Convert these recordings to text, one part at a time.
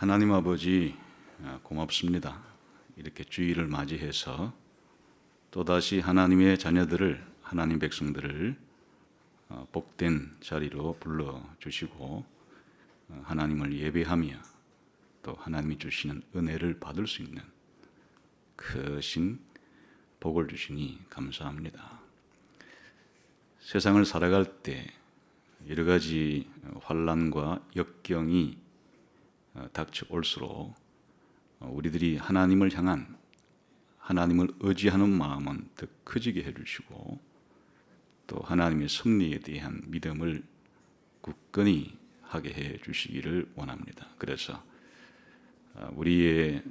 하나님 아버지 고맙습니다. 이렇게 주일을 맞이해서 또다시 하나님의 자녀들을, 하나님 백성들을 복된 자리로 불러주시고 하나님을 예배하며 또 하나님이 주시는 은혜를 받을 수 있는 크신 복을 주시니 감사합니다. 세상을 살아갈 때 여러 가지 환난과 역경이 닥쳐올수록 우리들이 하나님을 향한, 하나님을 의지하는 마음은 더 커지게 해주시고 또 하나님의 섭리에 대한 믿음을 굳건히 하게 해주시기를 원합니다. 그래서 우리의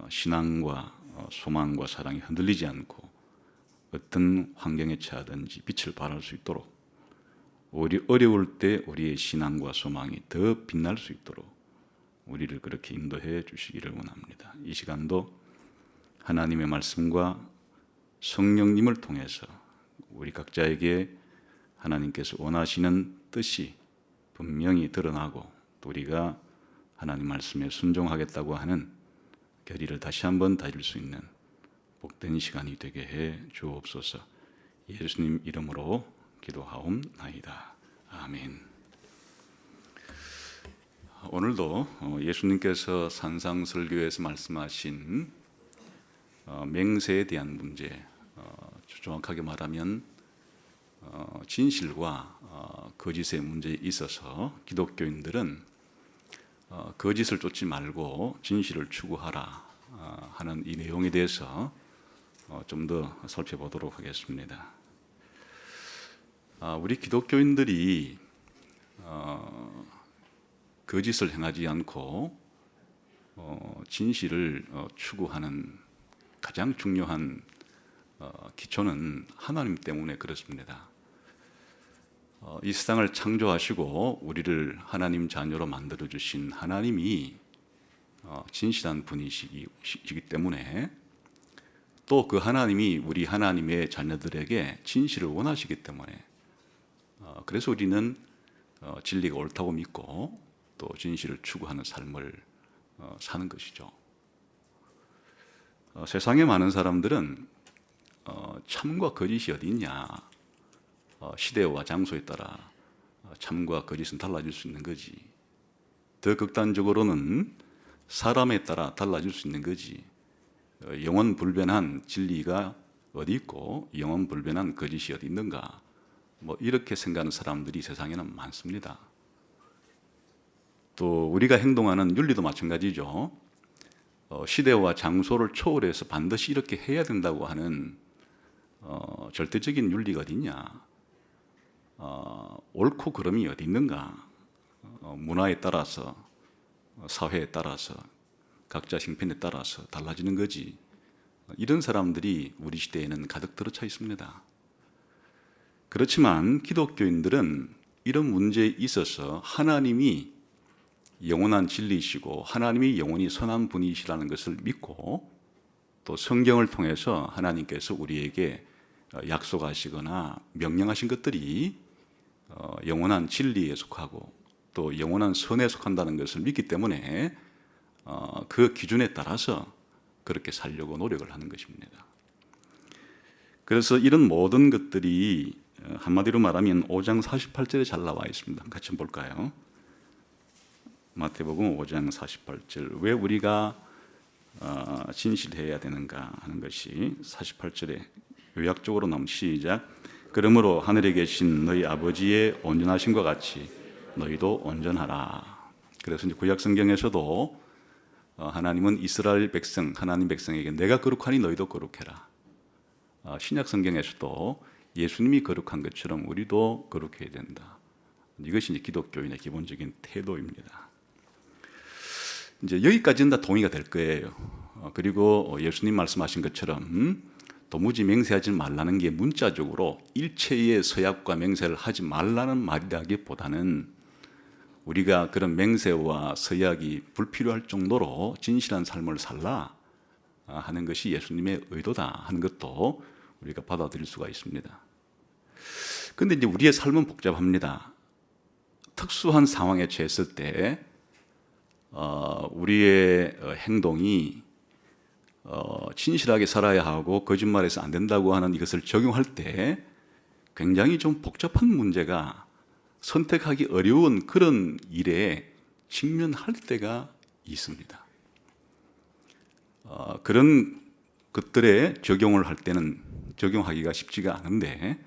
신앙과 소망과 사랑이 흔들리지 않고 어떤 환경에 처하든지 빛을 발할 수 있도록, 우리 어려울 때 우리의 신앙과 소망이 더 빛날 수 있도록 우리를 그렇게 인도해 주시기를 원합니다. 이 시간도 하나님의 말씀과 성령님을 통해서 우리 각자에게 하나님께서 원하시는 뜻이 분명히 드러나고 또 우리가 하나님 말씀에 순종하겠다고 하는 결의를 다시 한번 다질 수 있는 복된 시간이 되게 해 주옵소서. 예수님 이름으로 기도하옵나이다. 아멘. 오늘도 예수님께서 산상설교에서 말씀하신 맹세에 대한 문제, 정확하게 말하면 진실과 거짓의 문제에 있어서 기독교인들은 거짓을 쫓지 말고 진실을 추구하라 하는 이 내용에 대해서 좀 더 살펴보도록 하겠습니다. 우리 기독교인들이 거짓을 행하지 않고 진실을 추구하는 가장 중요한 기초는 하나님 때문에 그렇습니다. 이 세상을 창조하시고 우리를 하나님 자녀로 만들어 주신 하나님이 진실한 분이시기 때문에 또 그 하나님이 우리 하나님의 자녀들에게 진실을 원하시기 때문에 그래서 우리는 진리가 옳다고 믿고 또 진실을 추구하는 삶을 사는 것이죠. 세상에 많은 사람들은 참과 거짓이 어디 있냐, 시대와 장소에 따라 참과 거짓은 달라질 수 있는 거지. 더 극단적으로는 사람에 따라 달라질 수 있는 거지. 영원 불변한 진리가 어디 있고 영원 불변한 거짓이 어디 있는가, 이렇게 생각하는 사람들이 세상에는 많습니다. 또 우리가 행동하는 윤리도 마찬가지죠. 시대와 장소를 초월해서 반드시 이렇게 해야 된다고 하는 절대적인 윤리가 어디 있냐, 옳고 그름이 어디 있는가, 문화에 따라서, 사회에 따라서, 각자 형편에 따라서 달라지는 거지. 이런 사람들이 우리 시대에는 가득 들어차 있습니다. 그렇지만 기독교인들은 이런 문제에 있어서 하나님이 영원한 진리이시고 하나님이 영원히 선한 분이시라는 것을 믿고 또 성경을 통해서 하나님께서 우리에게 약속하시거나 명령하신 것들이 영원한 진리에 속하고 또 영원한 선에 속한다는 것을 믿기 때문에 그 기준에 따라서 그렇게 살려고 노력을 하는 것입니다. 그래서 이런 모든 것들이 한마디로 말하면 5장 48절에 잘 나와 있습니다. 같이 한번 볼까요? 마태복음 5장 48절. 왜 우리가 진실해야 되는가 하는 것이 48절에 요약적으로 나오면 시작. 그러므로 하늘에 계신 너희 아버지의 온전하심과 같이 너희도 온전하라. 그래서 이제 구약 성경에서도 하나님은 이스라엘 백성, 하나님 백성에게 내가 거룩하니 너희도 거룩해라. 신약 성경에서도 예수님이 거룩한 것처럼 우리도 거룩해야 된다. 이것이 이제 기독교인의 기본적인 태도입니다. 이제 여기까지는 다 동의가 될 거예요. 그리고 예수님 말씀하신 것처럼 도무지 맹세하지 말라는 게 문자적으로 일체의 서약과 맹세를 하지 말라는 말이라기보다는 우리가 그런 맹세와 서약이 불필요할 정도로 진실한 삶을 살라 하는 것이 예수님의 의도다 하는 것도 우리가 받아들일 수가 있습니다. 그런데 이제 우리의 삶은 복잡합니다. 특수한 상황에 처했을 때 우리의 행동이 진실하게 살아야 하고 거짓말해서 안 된다고 하는 이것을 적용할 때 굉장히 좀 복잡한 문제가 선택하기 어려운 그런 일에 직면할 때가 있습니다. 그런 것들에 적용을 할 때는 적용하기가 쉽지가 않은데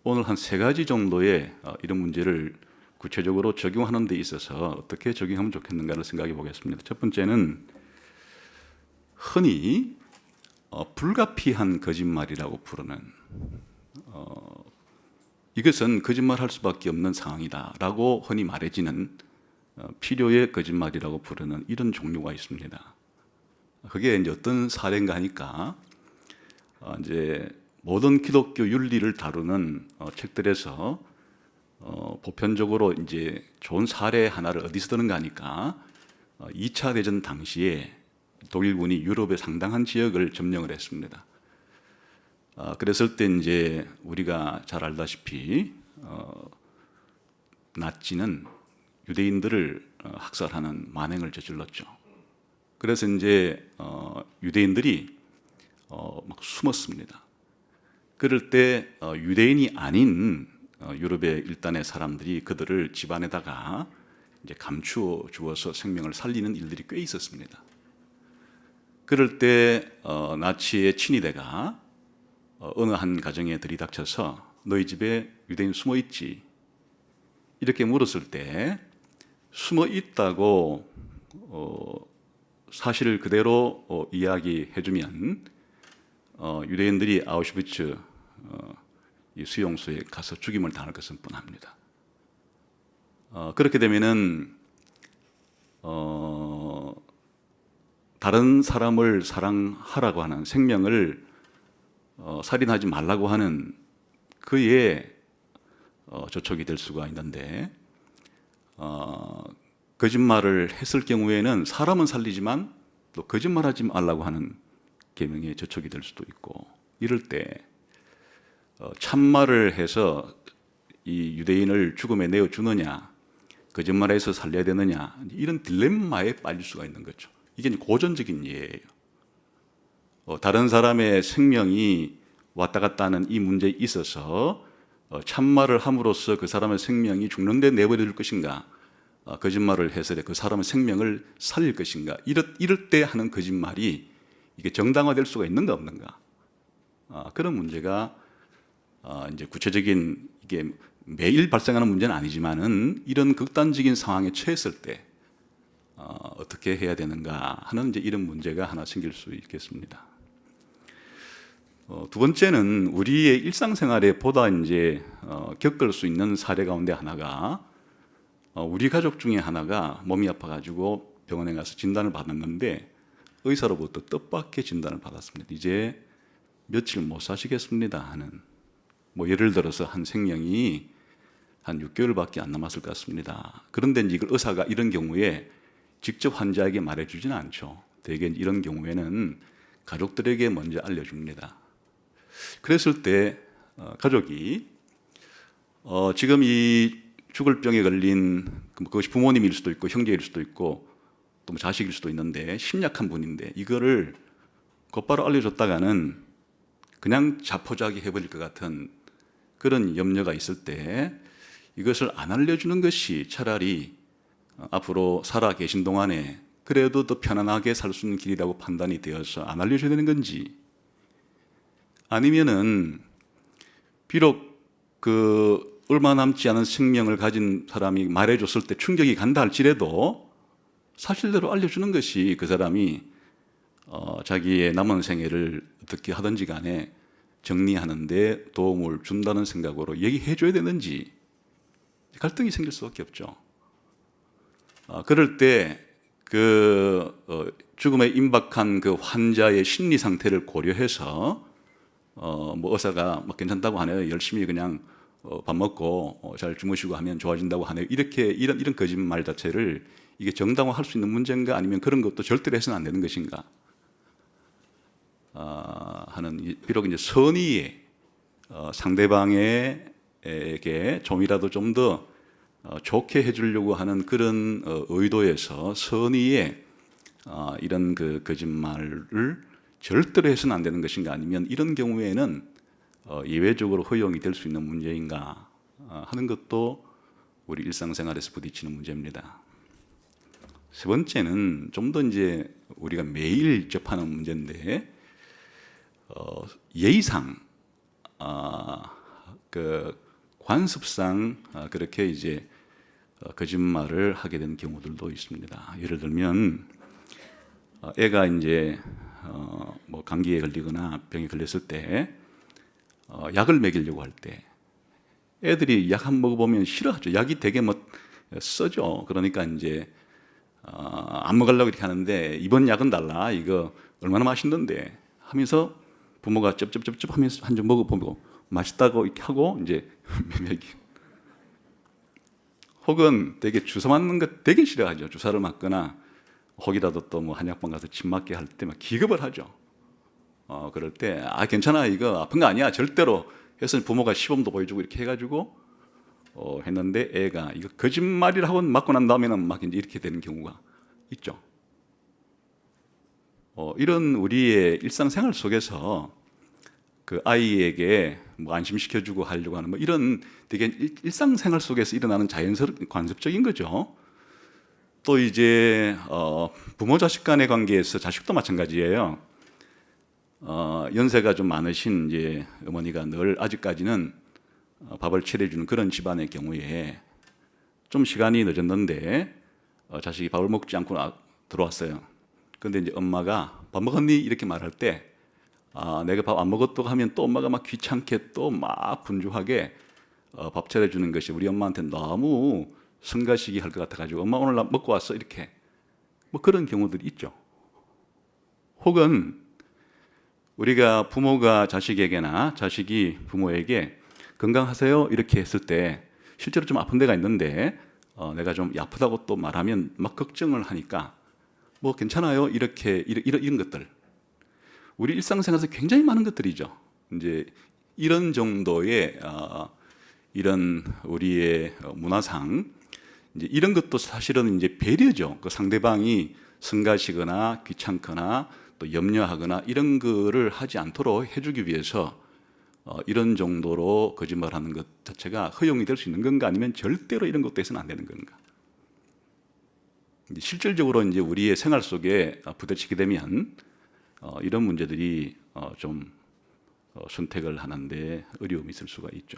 오늘 한 3가지 정도의 이런 문제를 구체적으로 적용하는 데 있어서 어떻게 적용하면 좋겠는가를 생각해 보겠습니다. 첫 번째는 흔히 불가피한 거짓말이라고 부르는 이것은 거짓말할 수밖에 없는 상황이다라고 흔히 말해지는 필요의 거짓말이라고 부르는 이런 종류가 있습니다. 그게 이제 어떤 사례인가 하니까 이제 모든 기독교 윤리를 다루는 책들에서 보편적으로 이제 좋은 사례 하나를 어디서 드는가 하니까 2차 대전 당시에 독일군이 유럽의 상당한 지역을 점령을 했습니다. 그랬을 때 이제 우리가 잘 알다시피 나치는 유대인들을 학살하는 만행을 저질렀죠. 그래서 이제 유대인들이 막 숨었습니다. 그럴 때 유대인이 아닌 유럽의 일단의 사람들이 그들을 집안에다가 이제 감추어 주어서 생명을 살리는 일들이 꽤 있었습니다. 그럴 때 나치의 친위대가 어느 한 가정에 들이닥쳐서 너희 집에 유대인 숨어 있지? 이렇게 물었을 때 숨어 있다고 사실을 그대로 이야기해주면 유대인들이 아우슈비츠 이 수용소에 가서 죽임을 당할 것은 뻔합니다. 그렇게 되면은 다른 사람을 사랑하라고 하는 생명을 살인하지 말라고 하는 그의 저촉이 될 수가 있는데 거짓말을 했을 경우에는 사람은 살리지만 또 거짓말하지 말라고 하는 계명에 저촉이 될 수도 있고 이럴 때 참말을 해서 이 유대인을 죽음에 내어 주느냐 거짓말해서 살려야 되느냐 이런 딜레마에 빠질 수가 있는 거죠. 이게 고전적인 예예요. 다른 사람의 생명이 왔다 갔다 하는 이 문제에 있어서 참말을 함으로써 그 사람의 생명이 죽는데 내버려둘 것인가 거짓말을 해서 그 사람의 생명을 살릴 것인가 이럴 때 하는 거짓말이 이게 정당화될 수가 있는가 없는가 그런 문제가 이제 구체적인 이게 매일 발생하는 문제는 아니지만은 이런 극단적인 상황에 처했을 때 어떻게 해야 되는가 하는 이제 이런 문제가 하나 생길 수 있겠습니다. 두 번째는 우리의 일상생활에 보다 이제 겪을 수 있는 사례 가운데 하나가 우리 가족 중에 하나가 몸이 아파가지고 병원에 가서 진단을 받았는데 의사로부터 뜻밖의 진단을 받았습니다. 이제 며칠 못 사시겠습니다 하는 뭐 예를 들어서 한 생명이 한 6개월밖에 안 남았을 것 같습니다. 그런데 이제 이걸 의사가 이런 경우에 직접 환자에게 말해주지는 않죠. 대개 이런 경우에는 가족들에게 먼저 알려줍니다. 그랬을 때 가족이 지금 이 죽을 병에 걸린 그것이 부모님일 수도 있고 형제일 수도 있고 또 뭐 자식일 수도 있는데 심약한 분인데 이거를 곧바로 알려줬다가는 그냥 자포자기 해버릴 것 같은 그런 염려가 있을 때 이것을 안 알려주는 것이 차라리 앞으로 살아 계신 동안에 그래도 더 편안하게 살 수 있는 길이라고 판단이 되어서 안 알려줘야 되는 건지 아니면은 비록 그 얼마 남지 않은 생명을 가진 사람이 말해줬을 때 충격이 간다 할지라도 사실대로 알려주는 것이 그 사람이 자기의 남은 생애를 어떻게 하든지 간에 정리하는 데 도움을 준다는 생각으로 얘기해줘야 되는지 갈등이 생길 수밖에 없죠. 그럴 때 그 죽음에 임박한 그 환자의 심리 상태를 고려해서 뭐 의사가 막 괜찮다고 하네요. 열심히 그냥 밥 먹고 잘 주무시고 하면 좋아진다고 하네요. 이렇게 이런 거짓말 자체를 이게 정당화할 수 있는 문제인가 아니면 그런 것도 절대로 해서는 안 되는 것인가 하는 비록 이제 선의의 상대방에게 좀이라도 좀 더 좋게 해주려고 하는 그런 의도에서 선의의 이런 그 거짓말을 절대로 해서는 안 되는 것인가, 아니면 이런 경우에는 예외적으로 허용이 될 수 있는 문제인가 하는 것도 우리 일상생활에서 부딪히는 문제입니다. 세 번째는 좀 더 이제 우리가 매일 접하는 문제인데, 예의상, 그 관습상 그렇게 이제 거짓말을 하게 된 경우들도 있습니다. 예를 들면 애가 이제 뭐 감기에 걸리거나 병에 걸렸을 때 약을 먹이려고 할 때 애들이 약 한 먹어보면 싫어하죠. 약이 되게 뭐 써죠. 그러니까 이제 안 먹으려고 이렇게 하는데, 이번 약은 달라, 이거 얼마나 맛있는데 하면서 부모가 쩝쩝쩝쩝 하면서 한 점 먹어보고 맛있다고 이렇게 하고 이제 먹이. 혹은 되게 주사 맞는 거 되게 싫어하죠. 주사를 맞거나 혹이라도 또 뭐 한약방 가서 침 맞게 할 때 막 기겁을 하죠. 그럴 때 괜찮아, 이거 아픈 거 아니야, 절대로 해서 부모가 시범도 보여주고 이렇게 해가지고 했는데 애가 이거 거짓말이라고 맞고 난 다음에는 막 이제 이렇게 되는 경우가 있죠. 이런 우리의 일상생활 속에서 그 아이에게 뭐 안심시켜주고 하려고 하는 뭐 이런 되게 일상생활 속에서 일어나는 자연스럽 관습적인 거죠. 또 이제 부모 자식 간의 관계에서 자식도 마찬가지예요. 연세가 좀 많으신 이제 어머니가 늘 아직까지는 밥을 차려주는 그런 집안의 경우에 좀 시간이 늦었는데 자식이 밥을 먹지 않고 들어왔어요. 그런데 이제 엄마가 밥 먹었니? 이렇게 말할 때 내가 밥 안 먹었다고 하면 또 엄마가 막 귀찮게 또 막 분주하게 밥 차려주는 것이 우리 엄마한테 너무 성가시기 할 것 같아가지고 엄마 오늘 나 먹고 왔어, 이렇게 뭐 그런 경우들이 있죠. 혹은 우리가 부모가 자식에게나 자식이 부모에게 건강하세요 이렇게 했을 때 실제로 좀 아픈 데가 있는데 내가 좀 아프다고 또 말하면 막 걱정을 하니까 뭐 괜찮아요 이렇게 이런 것들, 우리 일상생활에서 굉장히 많은 것들이죠. 이제 이런 정도의 이런 우리의 문화상 이제 이런 것도 사실은 이제 배려죠. 그 상대방이 성가시거나 귀찮거나 또 염려하거나 이런 거를 하지 않도록 해주기 위해서 이런 정도로 거짓말하는 것 자체가 허용이 될 수 있는 건가, 아니면 절대로 이런 것도 해서는 안 되는 건가. 실질적으로 이제 우리의 생활 속에 부딪히게 되면 이런 문제들이 좀 선택을 하는데 어려움이 있을 수가 있죠.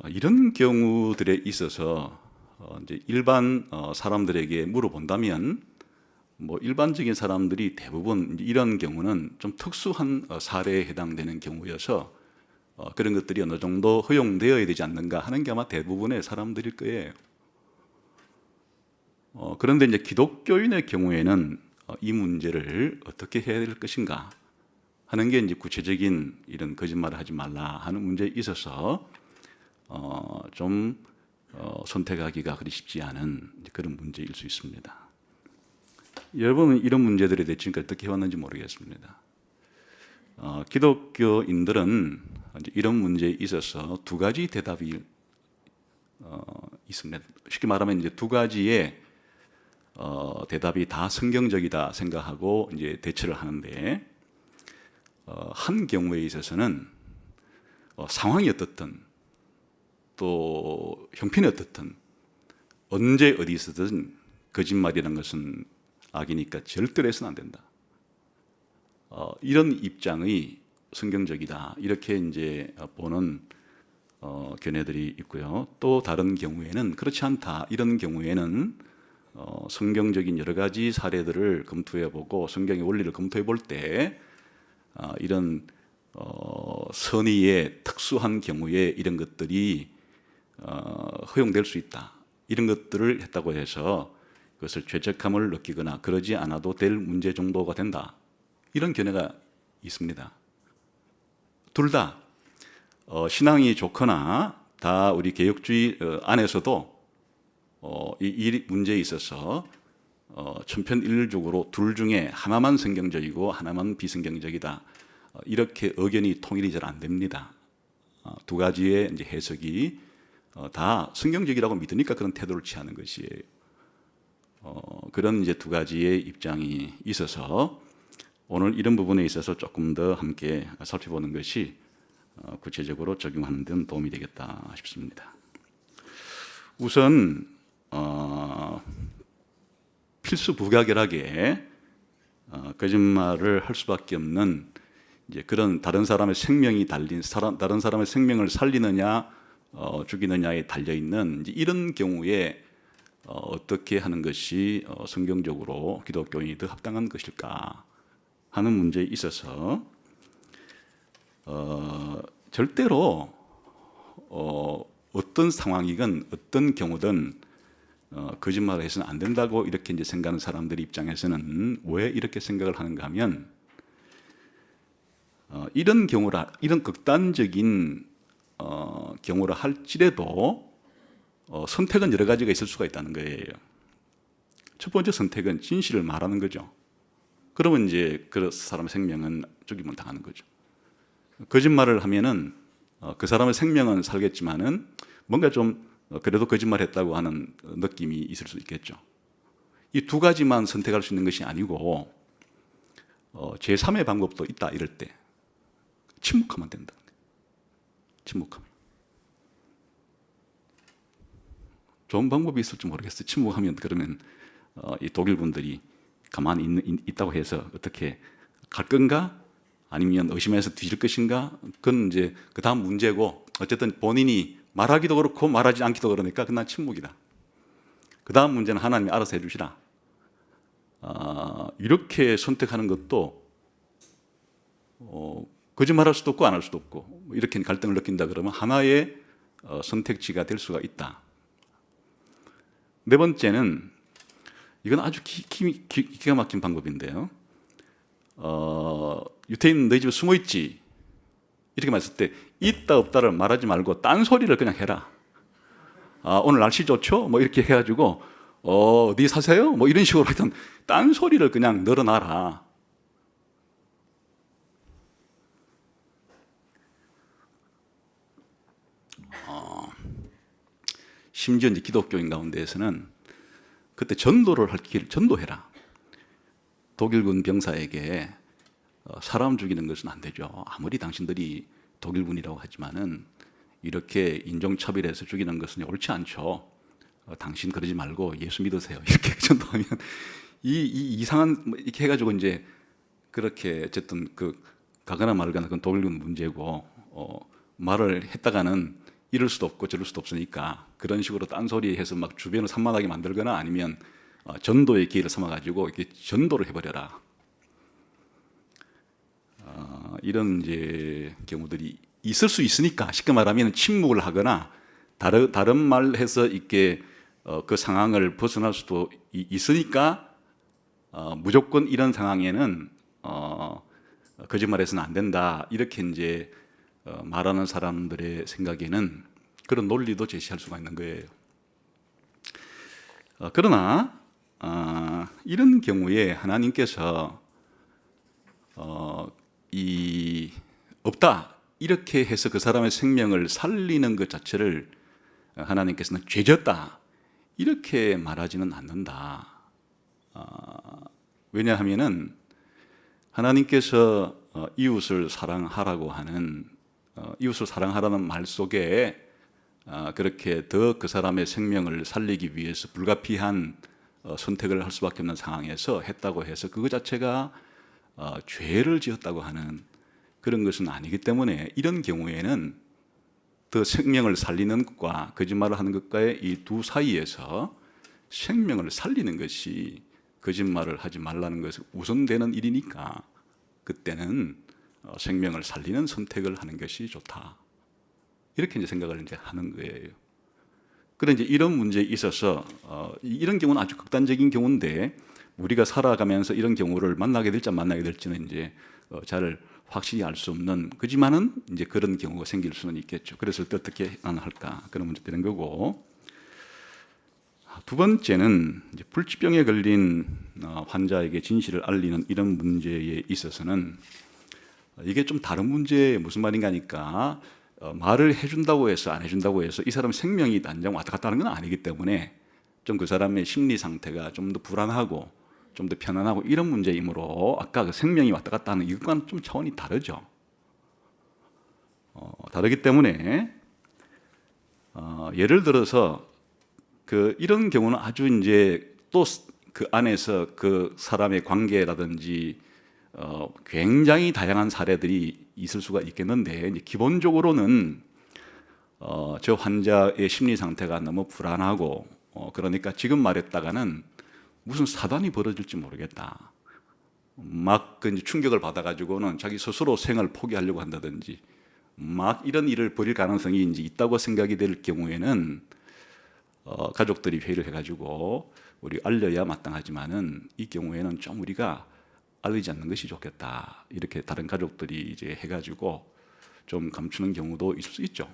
이런 경우들에 있어서 이제 일반 사람들에게 물어본다면 뭐 일반적인 사람들이 대부분 이런 경우는 좀 특수한 사례에 해당되는 경우여서 그런 것들이 어느 정도 허용되어야 되지 않는가 하는 게 아마 대부분의 사람들일 거예요. 그런데 이제 기독교인의 경우에는 이 문제를 어떻게 해야 될 것인가 하는 게 이제 구체적인 이런 거짓말을 하지 말라 하는 문제에 있어서 좀 선택하기가 그리 쉽지 않은 그런 문제일 수 있습니다. 여러분은 이런 문제들에 대해 지금까지 어떻게 해왔는지 모르겠습니다. 기독교인들은 이런 문제에 있어서 두 가지 대답이 있습니다. 쉽게 말하면 이제 두 가지의 대답이 다 성경적이다 생각하고 이제 대처를 하는데, 한 경우에 있어서는 상황이 어떻든 또 형편이 어떻든 언제 어디서든 거짓말이라는 것은 악이니까 절대로 해서는 안 된다. 이런 입장의 성경적이다 이렇게 이제 보는 견해들이 있고요. 또 다른 경우에는 그렇지 않다. 이런 경우에는 성경적인 여러 가지 사례들을 검토해보고 성경의 원리를 검토해볼 때 이런 선의의 특수한 경우에 이런 것들이 허용될 수 있다. 이런 것들을 했다고 해서 그것을 죄책감을 느끼거나 그러지 않아도 될 문제 정도가 된다. 이런 견해가 있습니다. 둘 다 신앙이 좋거나 다 우리 개혁주의 안에서도 이 문제에 있어서 천편일률적으로 둘 중에 하나만 성경적이고 하나만 비성경적이다. 이렇게 의견이 통일이 잘 안 됩니다. 두 가지의 이제 해석이 다 성경적이라고 믿으니까 그런 태도를 취하는 것이에요. 그런 이제 두 가지의 입장이 있어서 오늘 이런 부분에 있어서 조금 더 함께 살펴보는 것이 구체적으로 적용하는 데는 도움이 되겠다 싶습니다. 우선 필수 부가결하게 거짓말을 할 수밖에 없는 이제 그런 다른 사람의 생명이 달린 다른 사람의 생명을 살리느냐 죽이느냐에 달려 있는 이런 경우에 어떻게 하는 것이 성경적으로 기독교인이 더 합당한 것일까 하는 문제에 있어서 절대로 어떤 상황이건 어떤 경우든 거짓말을 해서는 안 된다고 이렇게 이제 생각하는 사람들 입장에서는 왜 이렇게 생각을 하는가 하면 이런 경우라 이런 극단적인 경우라 할지라도 선택은 여러 가지가 있을 수가 있다는 거예요. 첫 번째 선택은 진실을 말하는 거죠. 그러면 이제 그 사람의 생명은 죽임을 당하는 거죠. 거짓말을 하면은 그 사람의 생명은 살겠지만은 뭔가 좀 그래도 거짓말했다고 하는 느낌이 있을 수 있겠죠. 이 두 가지만 선택할 수 있는 것이 아니고 제3의 방법도 있다 이럴 때 침묵하면 된다. 침묵하면. 좋은 방법이 있을지 모르겠어요. 침묵하면 그러면 이 독일 분들이 가만히 있다고 해서 어떻게 갈 건가? 아니면 의심해서 뒤질 것인가? 그건 이제 그 다음 문제고 어쨌든 본인이 말하기도 그렇고 말하지 않기도 그러니까 그건 침묵이다. 그 다음 문제는 하나님이 알아서 해주시라. 이렇게 선택하는 것도 거짓말할 수도 없고 안 할 수도 없고 이렇게 갈등을 느낀다 그러면 하나의 선택지가 될 수가 있다. 네 번째는 이건 아주 기가 막힌 방법인데요. 유태인 너희 집에 숨어 있지 이렇게 말했을 때 있다 없다를 말하지 말고 딴소리를 그냥 해라. 오늘 날씨 좋죠? 뭐 이렇게 해가지고 어디 사세요? 뭐 이런 식으로 하여튼 딴소리를 그냥 늘어놔라. 심지어 이제 기독교인 가운데에서는 그때 전도를 할 길 전도해라. 독일군 병사에게 사람 죽이는 것은 안 되죠. 아무리 당신들이 독일군이라고 하지만은 이렇게 인종차별해서 죽이는 것은 옳지 않죠. 당신 그러지 말고 예수 믿으세요. 이렇게 전도하면 이상한 이렇게 해가지고 이제 그렇게 어쨌든 그 가거나 말거나 그건 독일군 문제고 말을 했다가는 이럴 수도 없고 저럴 수도 없으니까 그런 식으로 딴소리 해서 막 주변을 산만하게 만들거나 아니면 전도의 기회를 삼아가지고 이렇게 전도를 해버려라. 이런 이제 경우들이 있을 수 있으니까 쉽게 말하면 침묵을 하거나 다른 말해서 이렇게 그 상황을 벗어날 수도 있으니까 무조건 이런 상황에는 거짓말해서는 안 된다 이렇게 이제 말하는 사람들의 생각에는 그런 논리도 제시할 수가 있는 거예요. 그러나 이런 경우에 하나님께서 이 없다 이렇게 해서 그 사람의 생명을 살리는 것 자체를 하나님께서는 죄졌다 이렇게 말하지는 않는다. 왜냐하면은 하나님께서 이웃을 사랑하라고 하는 이웃을 사랑하라는 말 속에 그렇게 더 그 사람의 생명을 살리기 위해서 불가피한 선택을 할 수밖에 없는 상황에서 했다고 해서 그거 자체가 죄를 지었다고 하는 그런 것은 아니기 때문에 이런 경우에는 더 생명을 살리는 것과 거짓말을 하는 것과의 이 두 사이에서 생명을 살리는 것이 거짓말을 하지 말라는 것이 우선되는 일이니까 그때는 생명을 살리는 선택을 하는 것이 좋다. 이렇게 이제 생각을 이제 하는 거예요. 그런데 이제 이런 문제에 있어서 이런 경우는 아주 극단적인 경우인데 우리가 살아가면서 이런 경우를 만나게 될지 안 만나게 될지는 이제 잘 확실히 알 수 없는 그지만은 이제 그런 경우가 생길 수는 있겠죠. 그래서 어떻게 할까 그런 문제 되는 거고. 두 번째는 이제 불치병에 걸린 환자에게 진실을 알리는 이런 문제에 있어서는 이게 좀 다른 문제 무슨 말인가 하니까 말을 해준다고 해서 안 해준다고 해서 이 사람 생명이 단정 왔다 갔다 하는 건 아니기 때문에 좀 그 사람의 심리 상태가 좀 더 불안하고 좀 더 편안하고 이런 문제이므로 아까 그 생명이 왔다 갔다 하는 이것과는 좀 차원이 다르죠. 다르기 때문에 예를 들어서 이런 경우는 아주 이제 또 그 안에서 그 사람의 관계라든지 굉장히 다양한 사례들이 있을 수가 있겠는데 이제 기본적으로는 저 환자의 심리 상태가 너무 불안하고 그러니까 지금 말했다가는 무슨 사단이 벌어질지 모르겠다. 막 이제 충격을 받아가지고는 자기 스스로 생을 포기하려고 한다든지 막 이런 일을 벌일 가능성이 이제 있다고 생각이 될 경우에는 가족들이 회의를 해가지고 우리 알려야 마땅하지만은 이 경우에는 좀 우리가 알리지 않는 것이 좋겠다. 이렇게 다른 가족들이 이제 해가지고 좀 감추는 경우도 있을 수 있죠.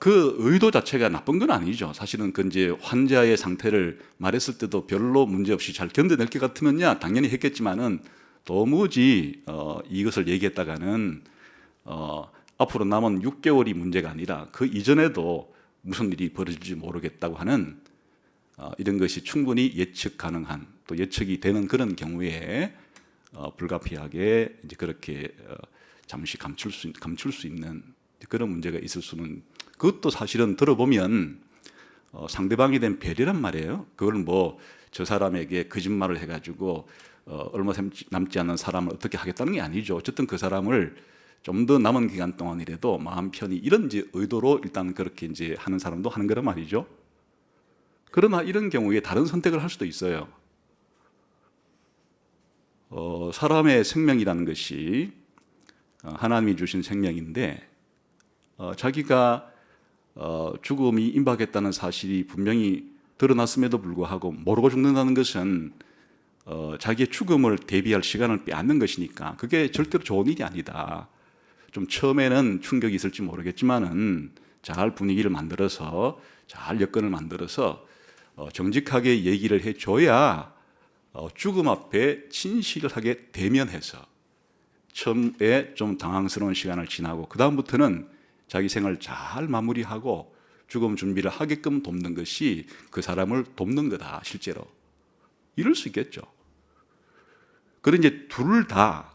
그 의도 자체가 나쁜 건 아니죠. 사실은 그 이제 환자의 상태를 말했을 때도 별로 문제 없이 잘 견뎌낼 것 같으면야 당연히 했겠지만은 도무지 이것을 얘기했다가는 앞으로 남은 6개월이 문제가 아니라 그 이전에도 무슨 일이 벌어질지 모르겠다고 하는 이런 것이 충분히 예측 가능한 또 예측이 되는 그런 경우에 불가피하게 이제 그렇게 잠시 감출 수 있는 그런 문제가 있을 수는 그것도 사실은 들어보면 상대방에 대한 배려란 말이에요. 그걸 뭐 저 사람에게 거짓말을 해가지고 얼마 남지 않은 사람을 어떻게 하겠다는 게 아니죠. 어쨌든 그 사람을 좀 더 남은 기간 동안이라도 마음 편히 이런 이제 의도로 일단 그렇게 이제 하는 사람도 하는 거란 말이죠. 그러나 이런 경우에 다른 선택을 할 수도 있어요. 사람의 생명이라는 것이 하나님이 주신 생명인데 자기가 죽음이 임박했다는 사실이 분명히 드러났음에도 불구하고 모르고 죽는다는 것은 자기의 죽음을 대비할 시간을 빼앗는 것이니까 그게 절대로 좋은 일이 아니다. 좀 처음에는 충격이 있을지 모르겠지만은 잘 분위기를 만들어서 잘 여건을 만들어서 정직하게 얘기를 해줘야 죽음 앞에 진실하게 대면해서 처음에 좀 당황스러운 시간을 지나고 그 다음부터는 자기 생을 잘 마무리하고 죽음 준비를 하게끔 돕는 것이 그 사람을 돕는 거다 실제로 이럴 수 있겠죠. 그런데 이제 둘 다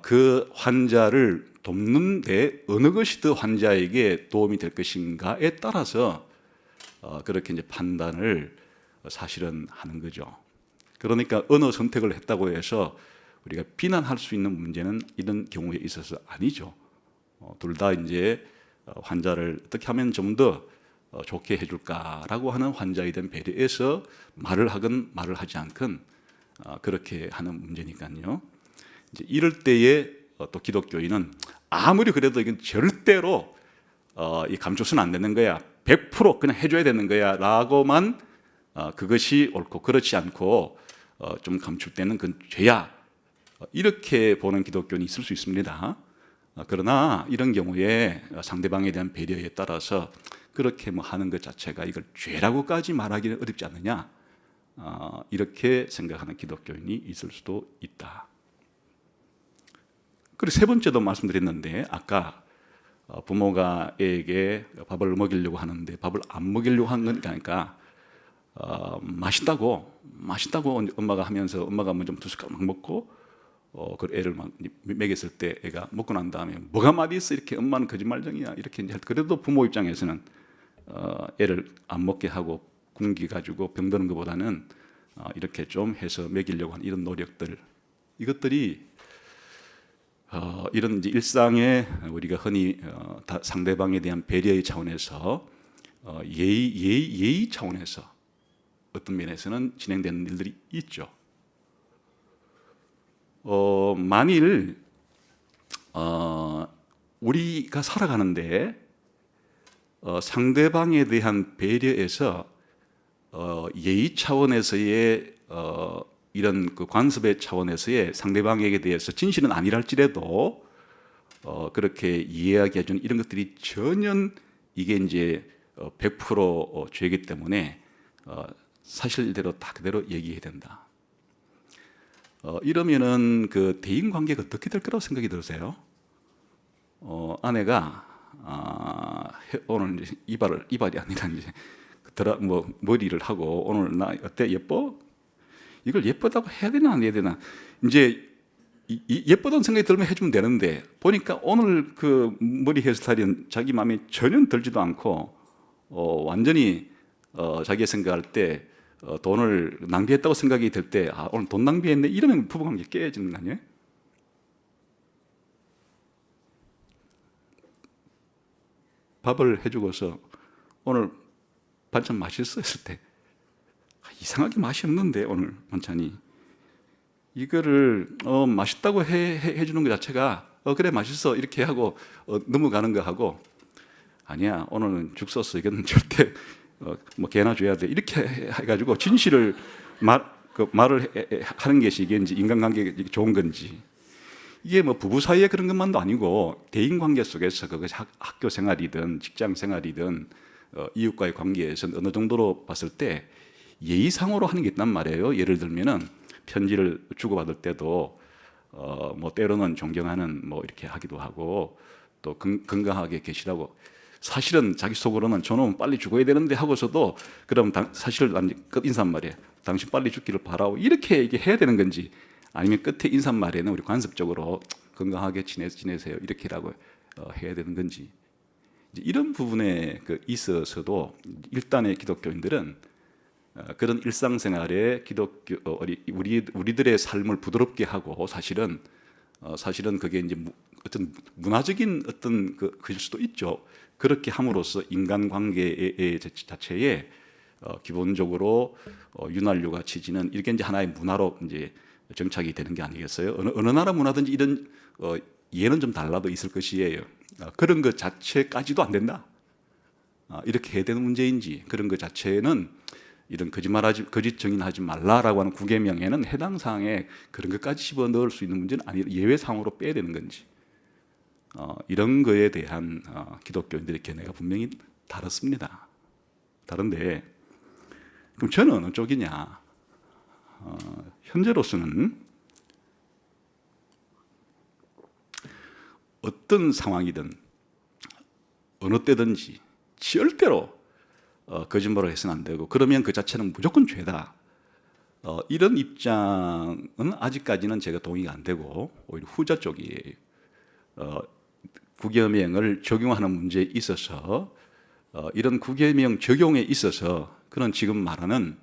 그 환자를 돕는데 어느 것이 더 환자에게 도움이 될 것인가에 따라서 그렇게 이제 판단을 사실은 하는 거죠. 그러니까 어느 선택을 했다고 해서 우리가 비난할 수 있는 문제는 이런 경우에 있어서 아니죠. 둘 다 이제 환자를 어떻게 하면 좀 더 좋게 해줄까라고 하는 환자에 대한 배려에서 말을 하건 말을 하지 않건 그렇게 하는 문제니까요. 이제 이럴 때에 또 기독교인은 아무리 그래도 이건 절대로 이 감춰서는 안 되는 거야. 100% 그냥 해줘야 되는 거야라고만 그것이 옳고 그렇지 않고 좀 감출 때는 그건 죄야. 이렇게 보는 기독교는 있을 수 있습니다. 그러나 이런 경우에 상대방에 대한 배려에 따라서 그렇게 뭐 하는 것 자체가 이걸 죄라고까지 말하기는 어렵지 않느냐 이렇게 생각하는 기독교인이 있을 수도 있다. 그리고 세 번째도 말씀드렸는데 아까 부모가 애에게 밥을 먹이려고 하는데 밥을 안 먹이려고 하는 거니까 맛있다고 엄마가 하면서 엄마가 먼저 두 숟가락 막 먹고 그 애를 막 먹였을 때 애가 먹고 난 다음에 뭐가 맛있어 이렇게 엄마는 거짓말쟁이야 이렇게 이제 그래도 부모 입장에서는 애를 안 먹게 하고 굶기 가지고 병드는 것보다는 이렇게 좀 해서 먹이려고 하는 이런 노력들 이것들이 이런 이제 일상에 우리가 흔히 상대방에 대한 배려의 차원에서 예의 차원에서 어떤 면에서는 진행되는 일들이 있죠. 만일 우리가 살아가는데 상대방에 대한 배려에서 예의 차원에서의 이런 그 관습의 차원에서의 상대방에게 대해서 진실은 아니랄지라도 그렇게 이해하게 해주는 이런 것들이 전혀 이게 이제 100% 죄이기 때문에 사실대로 다 그대로 얘기해야 된다. 이러면은 그 대인 관계가 어떻게 될 거라고 생각이 들으세요? 아내가 오늘 이제 이발이 아니라 이제 머리를 하고 오늘 나 어때 예뻐? 이걸 예쁘다고 해야 되나 안 해야 되나? 이제 예쁘다는 생각이 들면 해주면 되는데 보니까 오늘 그 머리 헤어스타일은 자기 마음에 전혀 들지도 않고 완전히 자기가 생각할 때 돈을 낭비했다고 생각이 들 때 오늘 돈 낭비했네 이러면 부부관계 깨지는 거 아니에요? 밥을 해주고서 오늘 반찬 맛있어 했을 때 이상하게 맛이 없는데 오늘 반찬이 이거를 맛있다고 해주는 것 자체가 그래 맛있어 이렇게 하고 넘어가는 거 하고 아니야 오늘은 죽 썼어 이건 절대 뭐 개나 줘야 돼 이렇게 해가지고 진실을 말을 하는 것이 이게 이제 인간관계가 좋은 건지 이게 뭐 부부 사이에 그런 것만도 아니고 대인 관계 속에서 그것이 학교 생활이든 직장 생활이든 이웃과의 관계에서 어느 정도로 봤을 때 예의상으로 하는 게 있단 말이에요. 예를 들면은 편지를 주고받을 때도 뭐 때로는 존경하는 뭐 이렇게 하기도 하고 또 건강하게 계시라고 사실은 자기 속으로는 저놈은 빨리 죽어야 되는데 하고서도 그럼 사실 끝 인사말이에요. 당신 빨리 죽기를 바라고 이렇게 얘기해야 되는 건지 아니면 끝에 인사말에는 우리 관습적으로 건강하게 지내세요 이렇게라고 해야 되는 건지 이런 부분에 있어서도 일단의 기독교인들은 그런 일상생활에 우리들의 삶을 부드럽게 하고 사실은 그게 이제 어떤 문화적인 어떤 그일 수도 있죠. 그렇게 함으로써 인간관계 자체에 기본적으로 윤활유가 치지는 이게 이제 하나의 문화로 이제 정착이 되는 게 아니겠어요? 어느 나라 문화든지 이런 예는 좀 달라도 있을 것이에요. 그런 것 자체까지도 안 된다. 이렇게 해야 되는 문제인지 그런 것 자체는 이런 거짓 증인하지 말라라고 하는 구계명에는 해당 사항에 그런 것까지 집어 넣을 수 있는 문제는 아니 예외 사항으로 빼야 되는 건지 이런 거에 대한 기독교인들의 견해가 분명히 다릅니다. 다른데 그럼 저는 어느 쪽이냐? 현재로서는 어떤 상황이든 어느 때든지 절대로 거짓말을 해서는 안 되고 그러면 그 자체는 무조건 죄다. 이런 입장은 아직까지는 제가 동의가 안 되고 오히려 후자 쪽이에요. 구계명을 적용하는 문제에 있어서 이런 구계명 적용에 있어서 그런 지금 말하는